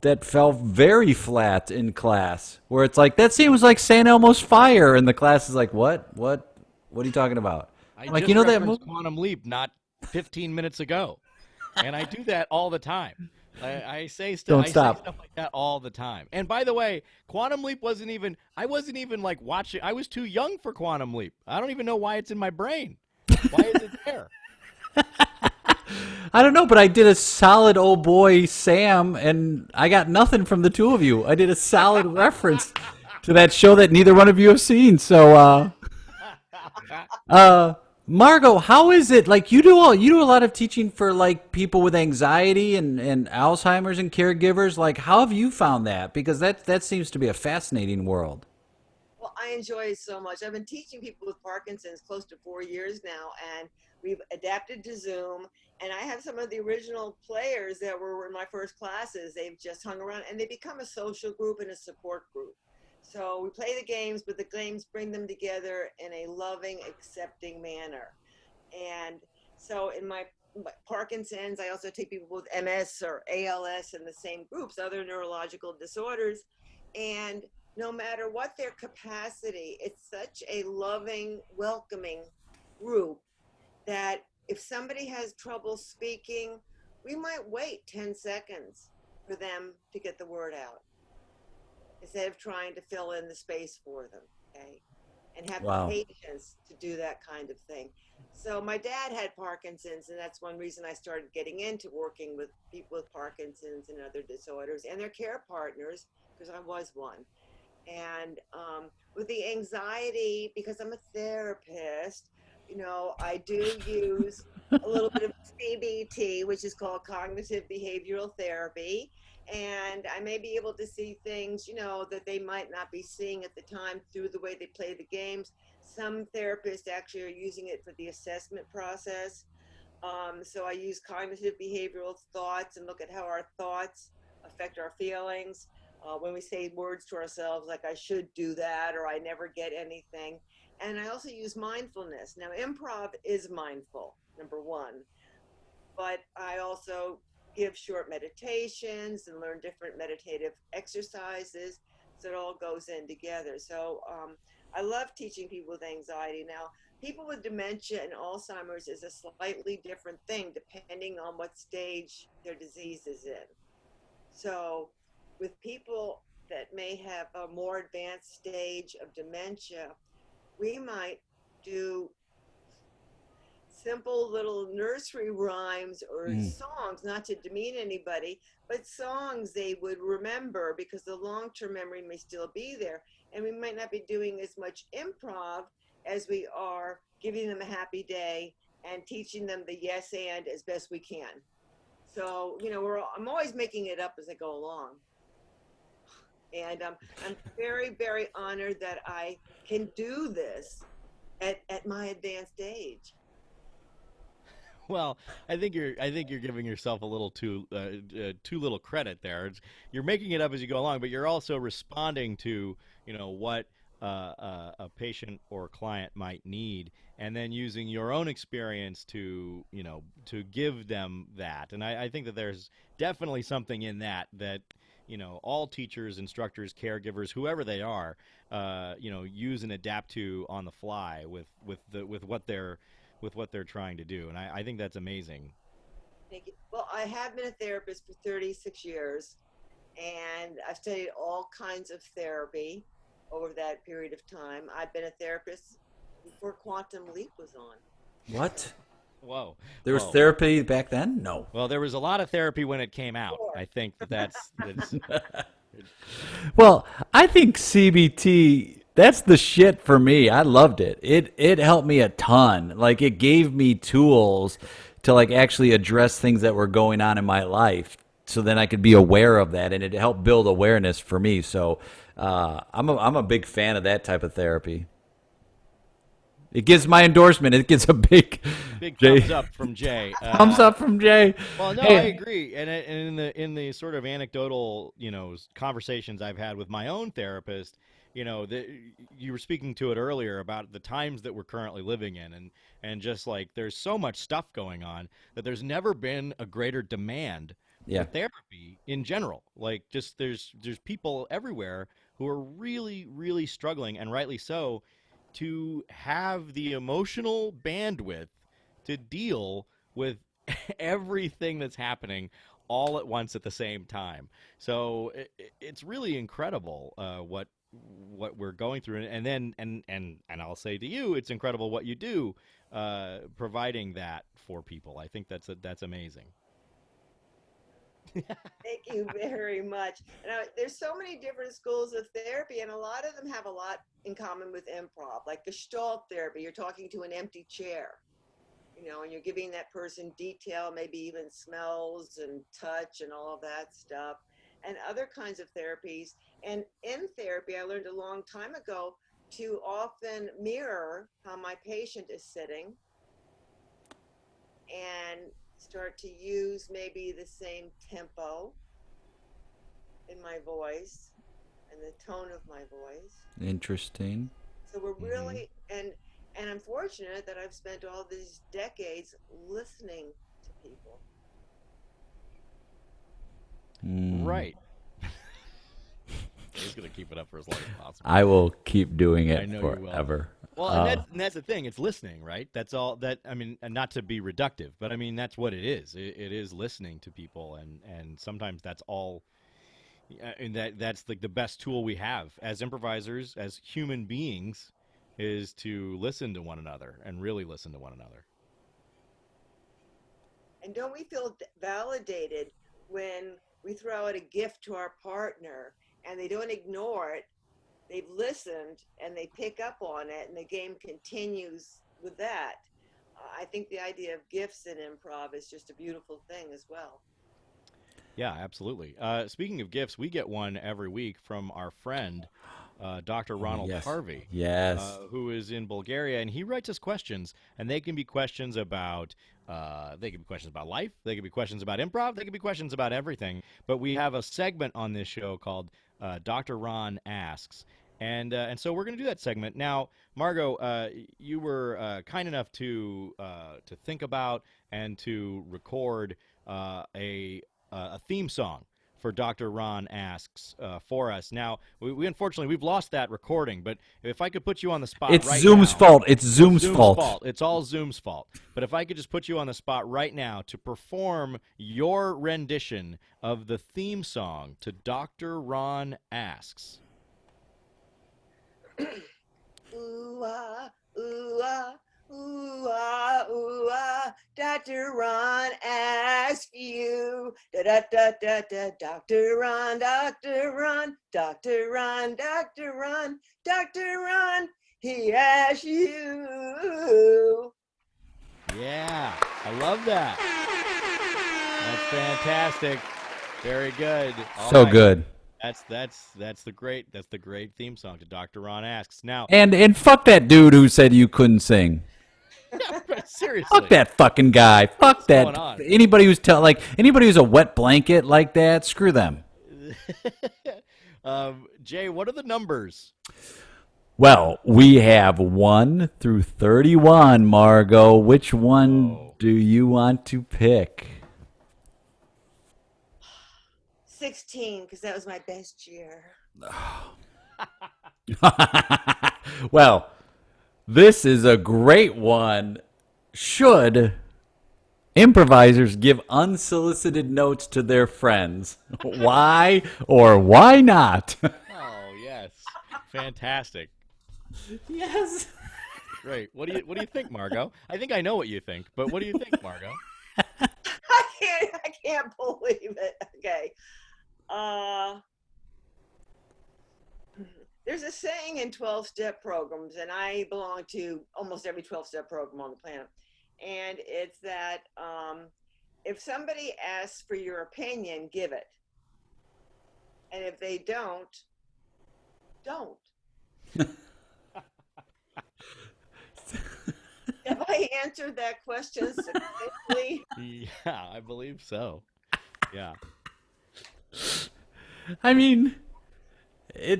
that fell very flat in class, where it's like that scene was like San Elmo's Fire, and the class is like, what are you talking about? I I'm like, just you know that referenced movie? Quantum Leap not 15 minutes ago, and I do that all the time. I say stuff. Don't I say stop. stuff like that all the time. And by the way, Quantum Leap wasn't even. I wasn't even like watching. I was too young for Quantum Leap. I don't even know why it's in my brain. Why is it there? I don't know, but I did a solid old boy Sam, and I got nothing from the two of you. I did a solid reference to that show that neither one of you have seen. So, Margot, how is it? Like you do a lot of teaching for like people with anxiety and Alzheimer's and caregivers. Like, how have you found that? Because that seems to be a fascinating world. Well, I enjoy it so much. I've been teaching people with Parkinson's close to 4 years now, and we've adapted to Zoom. And I have some of the original players that were in my first classes. They've just hung around and they become a social group and a support group. So we play the games, but the games bring them together in a loving, accepting manner. And so in my Parkinson's, I also take people with MS or ALS in the same groups, other neurological disorders. And no matter what their capacity, it's such a loving, welcoming group that if somebody has trouble speaking, we might wait 10 seconds for them to get the word out instead of trying to fill in the space for them. Okay. And have the Wow. patience to do that kind of thing. So my dad had Parkinson's, and that's one reason I started getting into working with people with Parkinson's and other disorders and their care partners, because I was one. And with the anxiety, because I'm a therapist, I do use a little bit of CBT, which is called cognitive behavioral therapy. And I may be able to see things, that they might not be seeing at the time through the way they play the games. Some therapists actually are using it for the assessment process. So I use cognitive behavioral thoughts and look at how our thoughts affect our feelings. When we say words to ourselves like I should do that or I never get anything. And I also use mindfulness. Now, improv is mindful, number one, but I also give short meditations and learn different meditative exercises. So it all goes in together. So I love teaching people with anxiety. Now, people with dementia and Alzheimer's is a slightly different thing depending on what stage their disease is in. So with people that may have a more advanced stage of dementia, we might do simple little nursery rhymes or songs, not to demean anybody, but songs they would remember because the long-term memory may still be there. And we might not be doing as much improv as we are giving them a happy day and teaching them the yes and as best we can. So, I'm always making it up as I go along. And I'm very, very honored that I can do this at my advanced age. Well, I think you're giving yourself a little too little credit there. You're making it up as you go along, but you're also responding to what a patient or client might need, and then using your own experience to give them that. And I think that there's definitely something in that all teachers, instructors, caregivers, whoever they are, use and adapt to on the fly with what they're trying to do. And I think that's amazing. Thank you. Well, I have been a therapist for 36 years, and I've studied all kinds of therapy over that period of time. I've been a therapist before Quantum Leap was on. What? Whoa. There was Whoa. therapy back then? No. Well, there was a lot of therapy when it came out. Sure. I think that's Well, I think CBT, that's the shit for me. I loved it. It helped me a ton. Like it gave me tools to like actually address things that were going on in my life so then I could be aware of that, and it helped build awareness for me. So I'm a big fan of that type of therapy. It gives my endorsement. It gets a big big Jay, thumbs up from Jay. thumbs up from Jay. Well, no, Hey. I agree, and in the sort of anecdotal, conversations I've had with my own therapist, you were speaking to it earlier about the times that we're currently living in, and just like there's so much stuff going on that there's never been a greater demand Yeah. for therapy in general. Like, just there's people everywhere who are really, really struggling, and rightly so, to have the emotional bandwidth to deal with everything that's happening all at once at the same time. So it's really incredible what we're going through, and then and I'll say to you, it's incredible what you do, providing that for people. I think that's amazing. Thank you very much. There's so many different schools of therapy, and a lot of them have a lot in common with improv. Like Gestalt therapy, you're talking to an empty chair, and you're giving that person detail, maybe even smells and touch and all of that stuff, and other kinds of therapies. And in therapy, I learned a long time ago to often mirror how my patient is sitting and start to use maybe the same tempo in my voice and the tone of my voice. Interesting. So we're really and I'm fortunate that I've spent all these decades listening to people. Right. He's gonna keep it up for as long as possible. I will keep doing I it know you will. forever. Well, and that's the thing. It's listening, right? That's all. I mean, and not to be reductive, but I mean that's what it is. It is listening to people, and sometimes that's all. And that's like the best tool we have as improvisers, as human beings, is to listen to one another and really listen to one another. And don't we feel validated when we throw out a gift to our partner and they don't ignore it? They've listened and they pick up on it, and the game continues with that. I think the idea of gifts in improv is just a beautiful thing as well. Yeah, absolutely. Speaking of gifts, we get one every week from our friend, Dr. Ronald Yes. Harvey. Yes. Who is in Bulgaria, and he writes us questions, and they can be questions about life, they can be questions about improv, they can be questions about everything. But we have a segment on this show called Dr. Ron Asks, and so we're going to do that segment now. Margot, you were kind enough to think about and to record a theme song for Dr. Ron Asks for us. Now, we unfortunately, we've lost that recording, but if I could put you on the spot It's right Zoom's now. fault. It's Zoom's fault. It's all Zoom's fault. But if I could just put you on the spot right now to perform your rendition of the theme song to Dr. Ron Asks. Ooh ah, ooh ah, ooh ah, ooh ah. Dr. Ron asks you. Da da da da da. Dr. Ron, Dr. Ron, Dr. Ron, Dr. Ron, Dr. Ron. He asks you. Yeah, I love that. That's fantastic. Very good. All So right. good. That's the great theme song to Dr. Ron Asks. Now, And fuck that dude who said you couldn't sing. seriously. Fuck that fucking guy. Fuck that. going on? Anybody who's a wet blanket like that, screw them. Jay, what are the numbers? Well, we have 1 through 31, Margot. Which one do you want to pick? 16, because that was my best year. Well, this is a great one. Should improvisers give unsolicited notes to their friends? Why or why not? Oh, yes. Fantastic. Yes. Right. What do you think, Margot? I think I know what you think, but what do you think, Margot? I can't believe it. Okay. Uh, there's a saying in 12-step programs, and I belong to almost every 12-step program on the planet. And it's that if somebody asks for your opinion, give it. And if they don't. Have I answered that question succinctly? Yeah, I believe so. Yeah. I mean,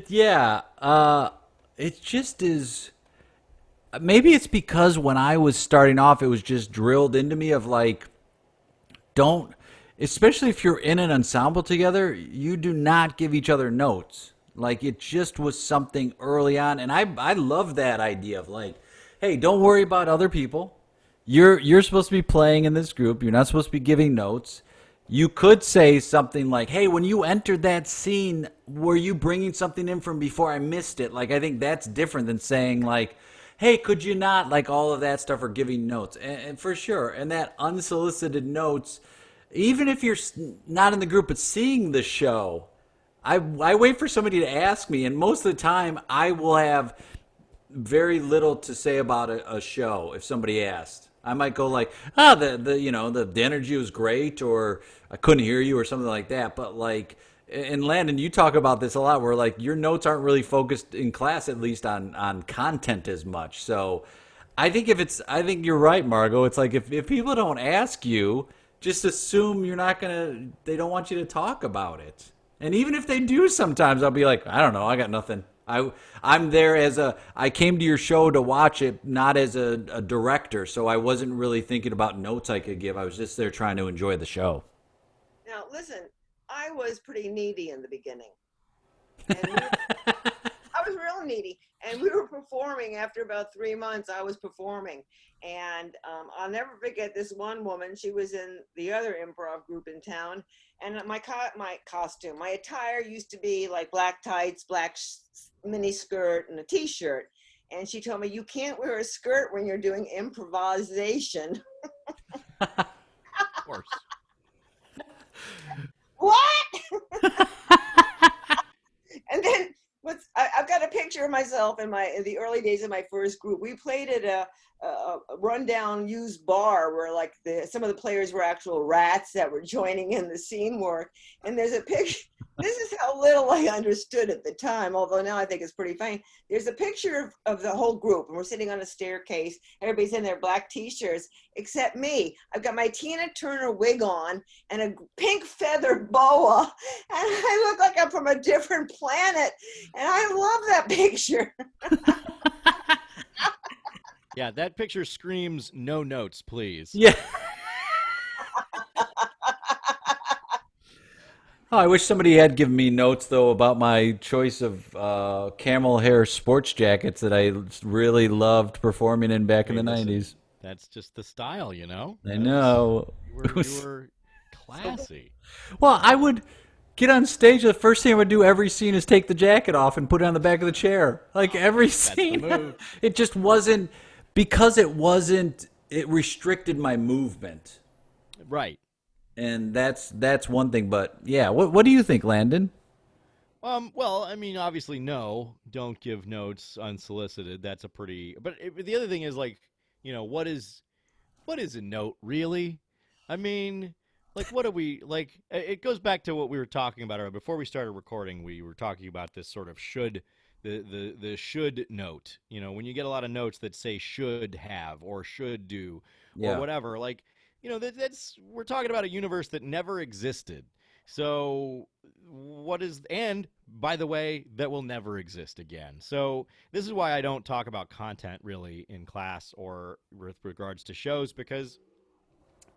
yeah, it just is. Maybe it's because when I was starting off, it was just drilled into me of like, don't, especially if you're in an ensemble together, you do not give each other notes. Like it just was something early on, and I love that idea of like, hey, don't worry about other people. You're supposed to be playing in this group. You're not supposed to be giving notes. You could say something like, "Hey, when you entered that scene, were you bringing something in from before I missed it?" Like I think that's different than saying like, "Hey, could you not?" Like all of that stuff or giving notes, and for sure, and that unsolicited notes, even if you're not in the group but seeing the show, I wait for somebody to ask me, and most of the time I will have very little to say about a show if somebody asked. I might go like, "Ah, the energy was great," or "I couldn't hear you," or something like that. But like, and Landon, you talk about this a lot, where like your notes aren't really focused in class, at least on content as much. So, I think you're right, Margot. It's like if people don't ask you, just assume you're not gonna. They don't want you to talk about it. And even if they do, sometimes I'll be like, I don't know, I got nothing. I'm there as I came to your show to watch it, not as a director, so I wasn't really thinking about notes I could give. I was just there trying to enjoy the show. Now, listen, I was pretty needy in the beginning. And I was real needy. And we were performing after about 3 months. I was performing. And I'll never forget this one woman. She was in the other improv group in town. And my costume, my attire used to be like black tights, black mini skirt, and a t-shirt. And she told me, you can't wear a skirt when you're doing improvisation. Of course. What? And then I've got a picture of myself in the early days of my first group. We played at a rundown used bar where like some of the players were actual rats that were joining in the scene work. And there's a picture. This is how little I understood at the time, although now I think it's pretty funny. There's a picture of the whole group, and we're sitting on a staircase. Everybody's in their black t-shirts, except me. I've got my Tina Turner wig on and a pink feather boa, and I look like I'm from a different planet. And I love that picture. Yeah, that picture screams no notes, please. Yeah. Oh, I wish somebody had given me notes though about my choice of camel hair sports jackets that I really loved performing in back in Hey, the listen, '90s. that's just the style, you know? I That was know. you were It you was were classy. well. I would get on stage. The first thing I would do every scene is take the jacket off and put it on the back of the chair. Like every That's the scene, move. it just wasn't because it wasn't. It restricted my movement, Right. and that's one thing. But yeah, what do you think, Landon? Well, I mean, obviously, no, don't give notes unsolicited. That's a pretty. But the other thing is like, what is a note really? I mean, like, what do we like? It goes back to what we were talking about earlier. Before we started recording, we were talking about this sort of the should note. When you get a lot of notes that say should have or should do or Yeah. whatever, like, that's we're talking about a universe that never existed. So and by the way, that will never exist again. So this is why I don't talk about content really in class or with regards to shows because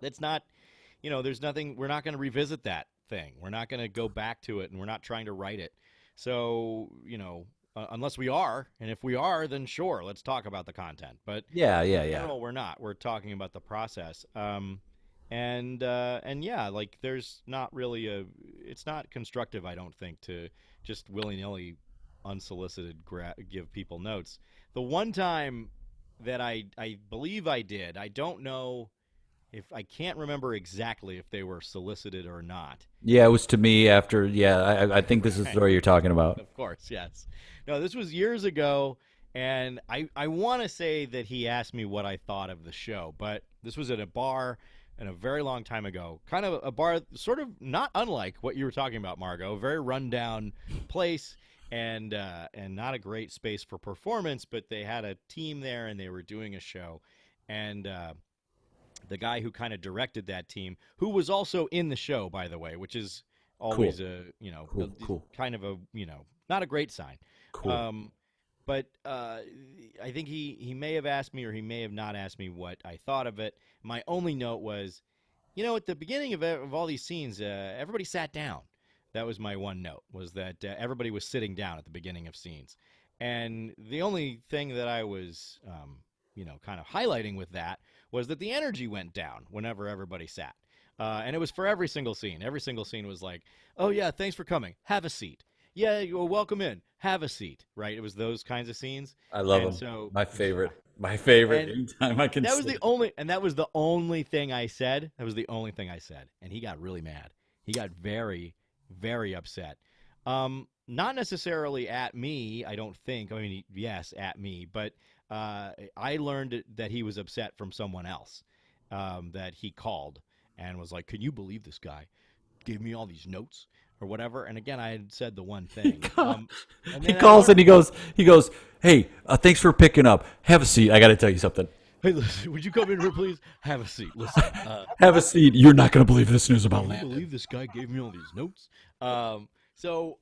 that's not, there's nothing, we're not going to revisit that thing. We're not going to go back to it and we're not trying to write it. So, unless we are, and if we are, then sure, let's talk about the content. But Yeah, in yeah, yeah. general, we're not. We're talking about the process. And yeah, like there's not really it's not constructive, I don't think, to just willy nilly, unsolicited give people notes. The one time that I believe I did. I don't know if I can't remember exactly if they were solicited or not. Yeah, it was to me after. Yeah, I think this is the Right. story you're talking about. Of course, yes. No, this was years ago, and I want to say that he asked me what I thought of the show, but this was at a bar and a very long time ago. Kind of a bar, sort of not unlike what you were talking about, Margot. A very rundown place, and not a great space for performance. But they had a team there, and they were doing a show, and the guy who kind of directed that team, who was also in the show, by the way, which is Cool, always a cool, kind of a not a great sign. cool. Um, but I think he may have asked me or he may have not asked me what I thought of it. My only note was, at the beginning of all these scenes, everybody sat down. That was my one note, was that everybody was sitting down at the beginning of scenes. And the only thing that I was, kind of highlighting with that was that the energy went down whenever everybody sat. And it was for every single scene. Every single scene was like, oh, yeah, thanks for coming. Have a seat. Yeah, you're welcome in. Have a seat. Right? It was those kinds of scenes. I love And them. so, My favorite. My favorite. and Anytime I can. that was sit. that was the only thing I said. That was the only thing I said. And he got really mad. He got very, very upset. Not necessarily at me, I don't think. I mean, yes, at me, but I learned that he was upset from someone else that he called and was like, "Can you believe this guy gave me all these notes or whatever?" And again, I had said the one thing. And He then I calls and learned, he goes, hey, thanks for picking up. Have a seat. I got to tell you something. "Hey, listen, would you come in here, please? Have a seat. Listen, Have a seat. You're not going to believe this news about can you Landon. believe this guy gave me all these notes?" So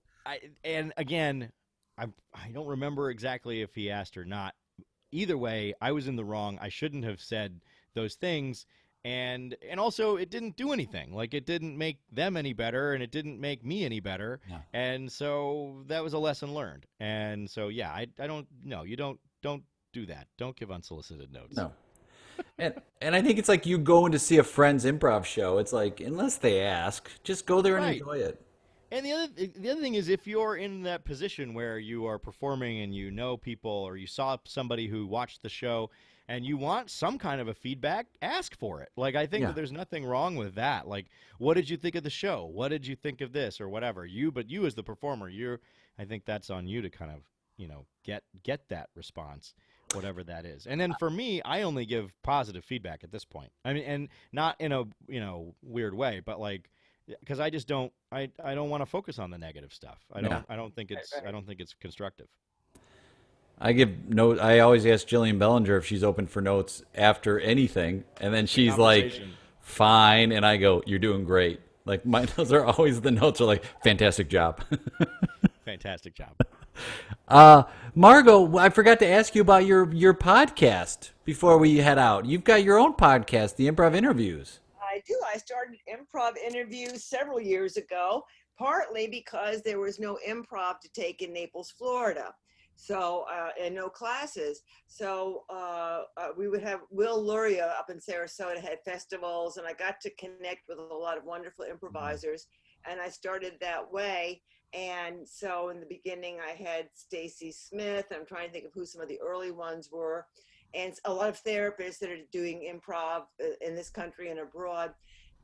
and again, I don't remember exactly if he asked or not. Either way, I was in the wrong. I shouldn't have said those things. And also it didn't do anything. Like, it didn't make them any better and it didn't make me any better. No. And so that was a lesson learned. And so yeah, I don't no, you don't do that. Don't give unsolicited notes. No. And I think it's like you going to see a friend's improv show. It's like, unless they ask, just go there and Right. enjoy it. And the other thing is, if you're in that position where you are performing and you know people or you saw somebody who watched the show and you want some kind of a feedback, ask for it. Like, I think Yeah. that there's nothing wrong with that. Like, what did you think of the show? What did you think of this or whatever? But you as the performer, I think that's on you to kind of, get that response, whatever that is. And then for me, I only give positive feedback at this point. I mean, and not in a, weird way, but like, because I just don't I don't want to focus on the negative stuff. Yeah. I don't think it's constructive. I always ask Jillian Bellinger if she's open for notes after anything, and then she's like, Conversation. fine, and I go, you're doing great. Like, those are always the notes are like, fantastic job. Fantastic job. Margot, I forgot to ask you about your podcast before we head out. You've got your own podcast, the Improv Interviews. I do. I started improv interviews several years ago, partly because there was no improv to take in Naples, Florida. So, and no classes. So we would have Will Luria up in Sarasota had festivals, and I got to connect with a lot of wonderful improvisers, and I started that way. And so in the beginning, I had Stacy Smith. I'm trying to think of who some of the early ones were. And a lot of therapists that are doing improv in this country and abroad.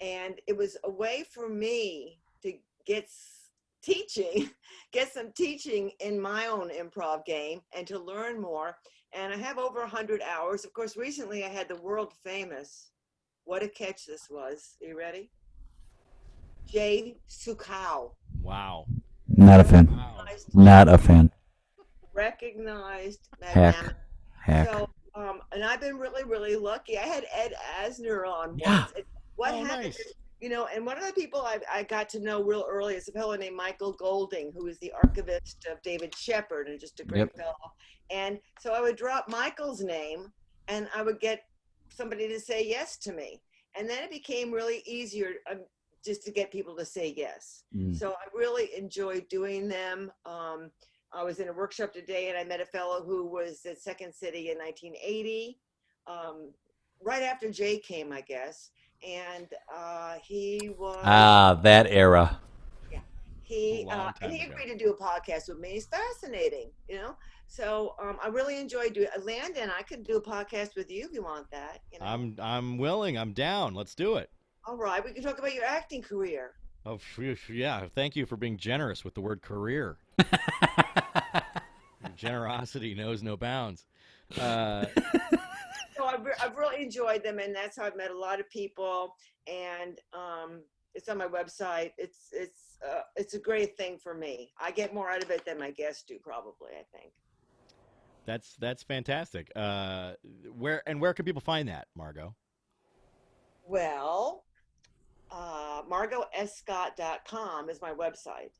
And it was a way for me to get some teaching in my own improv game and to learn more. And I have over 100 hours. Of course, recently I had the world famous, what a catch this was. Are you ready? Jay Sukow. Wow. Not a fan. Wow. Not a fan. Recognized Hack. magnanimous. Hack. So, and I've been really, really lucky. I had Ed Asner on Yeah. once. And what Oh, happened nice. is, and one of the people I got to know real early is a fellow named Michael Golding, who is the archivist of David Shepard and just a great Yep. fellow. And so I would drop Michael's name and I would get somebody to say yes to me. And then it became really easier just to get people to say yes. Mm. So I really enjoyed doing them. I was in a workshop today and I met a fellow who was at Second City in 1980, right after Jay came, I guess. And he was, That era. yeah, A long and time he ago. agreed to do a podcast with me. He's fascinating, So I really enjoy doing Landon. I could do a podcast with you if you want that. I'm willing. I'm down. Let's do it. All right, we can talk about your acting career. Oh, yeah. Thank you for being generous with the word career. Your generosity knows no bounds. Uh, So I've really enjoyed them, and that's how I've met a lot of people. And it's on my website. It's a great thing for me. I get more out of it than my guests do, probably. I think. that's fantastic. Where can people find that, Margot? Well, margotescott.com is my website,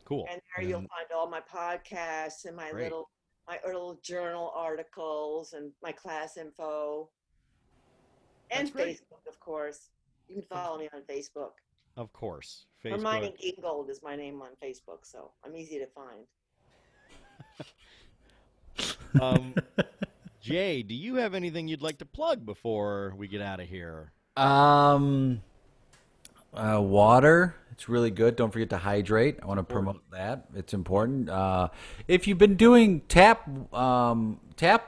Cool. and there you'll find all my podcasts and Great. my little journal articles and my class info, That's and great. Facebook, of course. You can follow me on Facebook. Of course. Facebook. Hermione Gingold is my name on Facebook, so I'm easy to find. Um, Jay, do you have anything you'd like to plug before we get out of here? Um, Water. It's really good. Don't forget to hydrate. I want to Important. promote that. It's important. If you've been doing tap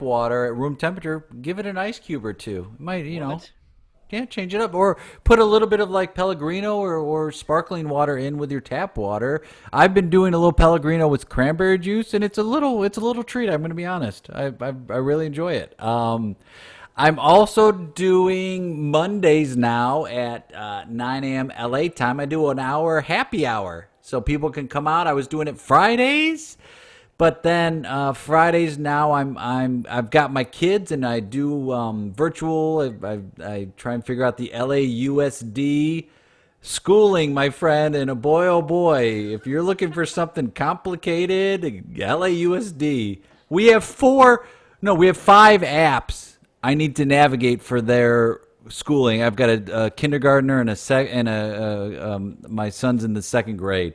water at room temperature, give it an ice cube or two. It might, What? yeah, change it up, or put a little bit of like Pellegrino or sparkling water in with your tap water. I've been doing a little Pellegrino with cranberry juice, and it's a little treat. I'm going to be honest. I really enjoy it. I'm also doing Mondays now at 9 a.m. LA time. I do an hour happy hour, so people can come out. I was doing it Fridays, but then Fridays now I've got my kids and I do virtual. I try and figure out the LAUSD schooling, my friend, and a boy, oh boy, if you're looking for something complicated, LAUSD. We have four, no, we have five apps I need to navigate for their schooling. I've got a kindergartner and my son's in the second grade,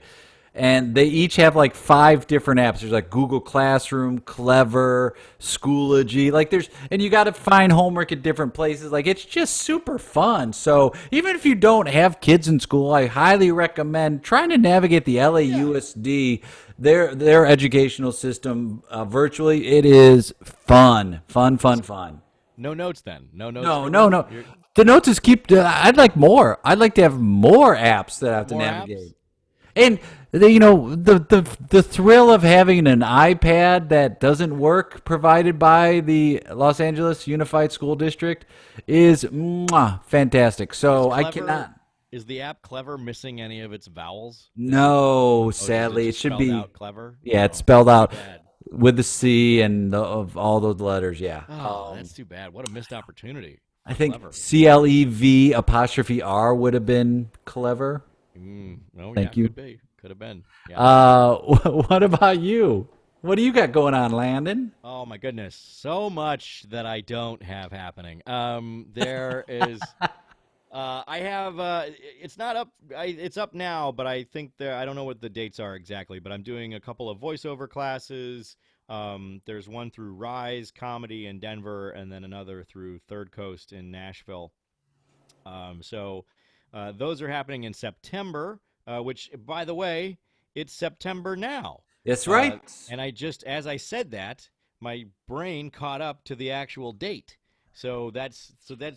and they each have like five different apps. There's like Google Classroom, Clever, Schoology. Like and you got to find homework at different places. Like it's just super fun. So even if you don't have kids in school, I highly recommend trying to navigate the LAUSD, their educational system virtually. It is fun, fun, fun, fun. No notes then. No notes No, for no, me. no. The notes is keep. I'd like more. I'd like to have more apps that I have to More apps? navigate. And the thrill of having an iPad that doesn't work provided by the Los Angeles Unified School District is fantastic. Is So I Clever cannot. is the app Clever missing any of its vowels? No, Oh, is it sadly, it just should spelled be. out Clever? Yeah, it's Oh, spelled that's too out bad. with the C and of all those letters. Yeah. Oh, that's too bad. What a missed opportunity I for think Clever. CLEV apostrophe R would have been clever. Oh yeah, Thank you. could be. Could have been. Yeah. What about you? What do you got going on, Landon? Oh my goodness, so much that I don't have happening. There is. I have. It's not up. It's up now, but I think there. I don't know what the dates are exactly, but I'm doing a couple of voiceover classes. There's one through Rise Comedy in Denver, and then another through Third Coast in Nashville. So those are happening in September, which, by the way, it's September now. That's Uh, right. and as I said that, my brain caught up to the actual date. So that's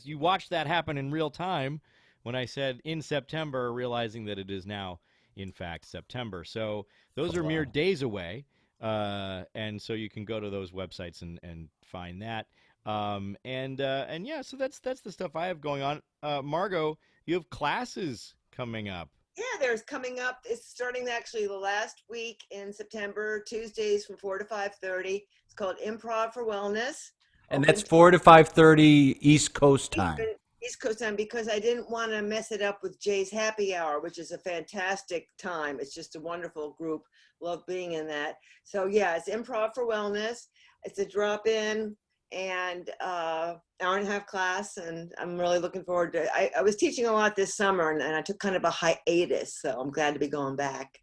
you watched that happen in real time when I said in September, realizing that it is now, in fact, September. So those Oh, are mere wow. days away, and so you can go to those websites and find that. And yeah, so that's the stuff I have going on. Margot, you have classes coming up. Yeah, there's coming up. It's starting actually the last week in September, Tuesdays from 4 to 5:30. It's called Improv for Wellness. And that's Open 4 to 5:30 East Coast time. Eastern, East Coast time because I didn't want to mess it up with Jay's Happy Hour, which is a fantastic time. It's just a wonderful group. Love being in that. So yeah, it's Improv for Wellness. It's a drop-in and hour and a half class, and I'm really looking forward to it. I was teaching a lot this summer, and I took kind of a hiatus, so I'm glad to be going back.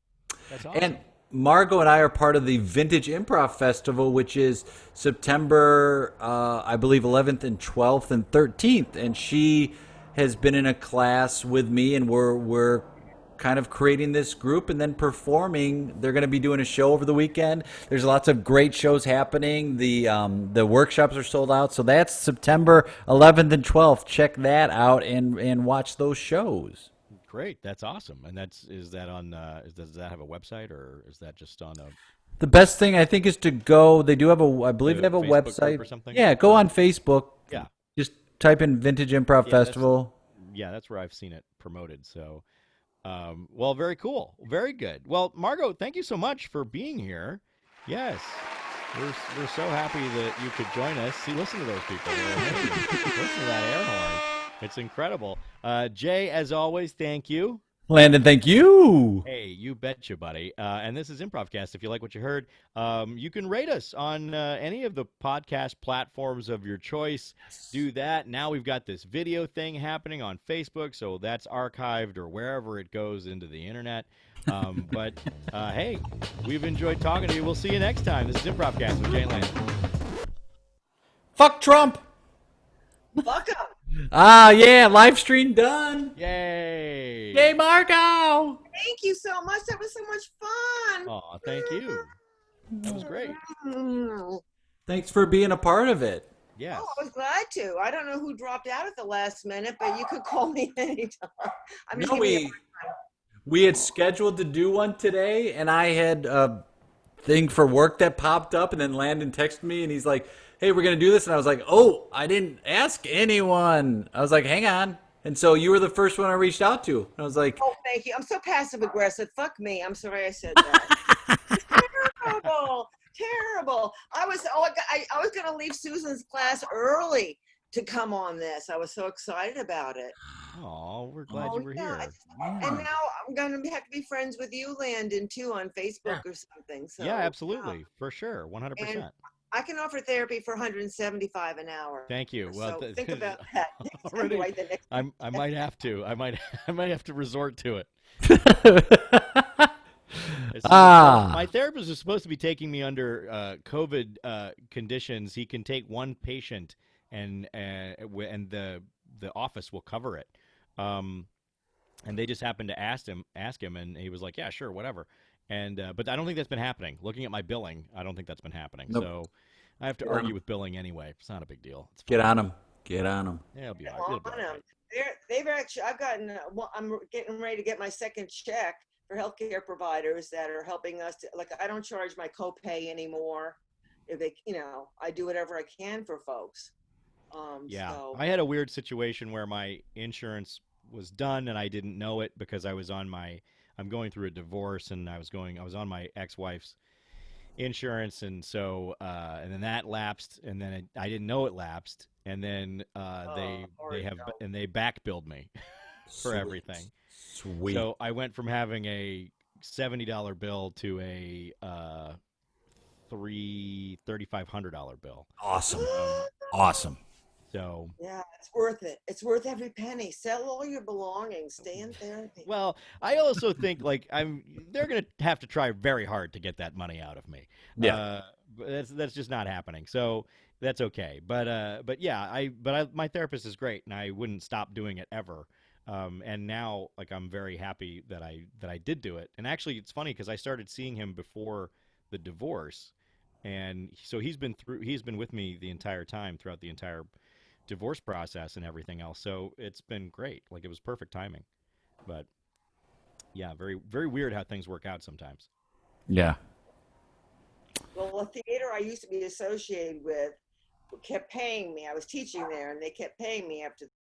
That's And awesome. Margot and I are part of the Vintage Improv Festival, which is September, I believe, 11th and 12th and 13th. And she has been in a class with me, and we're kind of creating this group and then performing. They're going to be doing a show over the weekend. There's lots of great shows happening. The workshops are sold out, so that's September 11th and 12th. Check that out and watch those shows. Great, that's awesome. And is that on? Does that have a website, or is that just on a The best thing I think is to go. They do have I believe they have a Facebook group website or something? Yeah, go on Facebook. Yeah. Just type in Vintage Improv Festival. That's where I've seen it promoted. So, well, very cool, very good. Well, Margot, thank you so much for being here. Yes, we're so happy that you could join us. See, listen to those people. They're amazing. Listen to that air horn. It's incredible. Jay, as always, thank you. Landon, thank you. Hey, you betcha, buddy. And this is Improvcast. If you like what you heard, you can rate us on any of the podcast platforms of your choice. Do that. Now we've got this video thing happening on Facebook, so that's archived or wherever it goes into the internet. But hey, we've enjoyed talking to you. We'll see you next time. This is Improvcast with Jay and Landon. Fuck Trump. Fuck 'em. Yeah, live stream done. Yay! Yay, Marco. Thank you so much. That was so much fun. Aw, thank you. That was great. Thanks for being a part of it. Yes. Oh, I was glad to. I don't know who dropped out at the last minute, but you could call me anytime. I'm just No, giving you we had scheduled to do one today, and I had a thing for work that popped up, and then Landon texted me, and he's like, hey, we're going to do this. And I was like, oh, I didn't ask anyone. I was like, hang on. And so you were the first one I reached out to. I was like, oh, thank you. I'm so passive aggressive. Fuck me. I'm sorry I said that. Terrible. Terrible. I was going to leave Susan's class early to come on this. I was so excited about it. Oh, we're glad you were here. And now I'm going to have to be friends with you, Landon, too, on Facebook or something. So, yeah, absolutely. For sure. 100%. And I can offer therapy for $175 an hour. Thank you. Well, so think about that. Already, I might have to. I might have to resort to it. My therapist is supposed to be taking me under COVID conditions. He can take one patient, and the office will cover it. And they just happened to ask him, and he was like, "Yeah, sure, whatever." And but I don't think that's been happening. Looking at my billing, I don't think that's been happening. Nope. So I have to argue with billing anyway. It's not a big deal. It's Get on them. Get on them. Yeah, it'll be all right. They've actually. I'm getting ready to get my second check for healthcare providers that are helping us. I don't charge my copay anymore. If they, I do whatever I can for folks. So. I had a weird situation where my insurance was done and I didn't know it because I'm going through a divorce and I was on my ex-wife's insurance, and so and then that lapsed, and then I didn't know it lapsed, and then they back billed me for everything. Sweet. So I went from having a $70 bill to a $3,500 bill. Awesome. Awesome. So yeah, it's worth it. It's worth every penny. Sell all your belongings. Stay in therapy. Well, I also think they're going to have to try very hard to get that money out of me. Yeah, that's just not happening. So that's okay. But yeah, my therapist is great, and I wouldn't stop doing it ever. And now I'm very happy that I did do it. And actually, it's funny because I started seeing him before the divorce, and so he's been with me the entire time throughout the entire divorce process and everything else. So it's been great. It was perfect timing. But yeah, very, very weird how things work out sometimes. Yeah. Well, a theater I used to be associated with kept paying me. I was teaching there, and they kept paying me after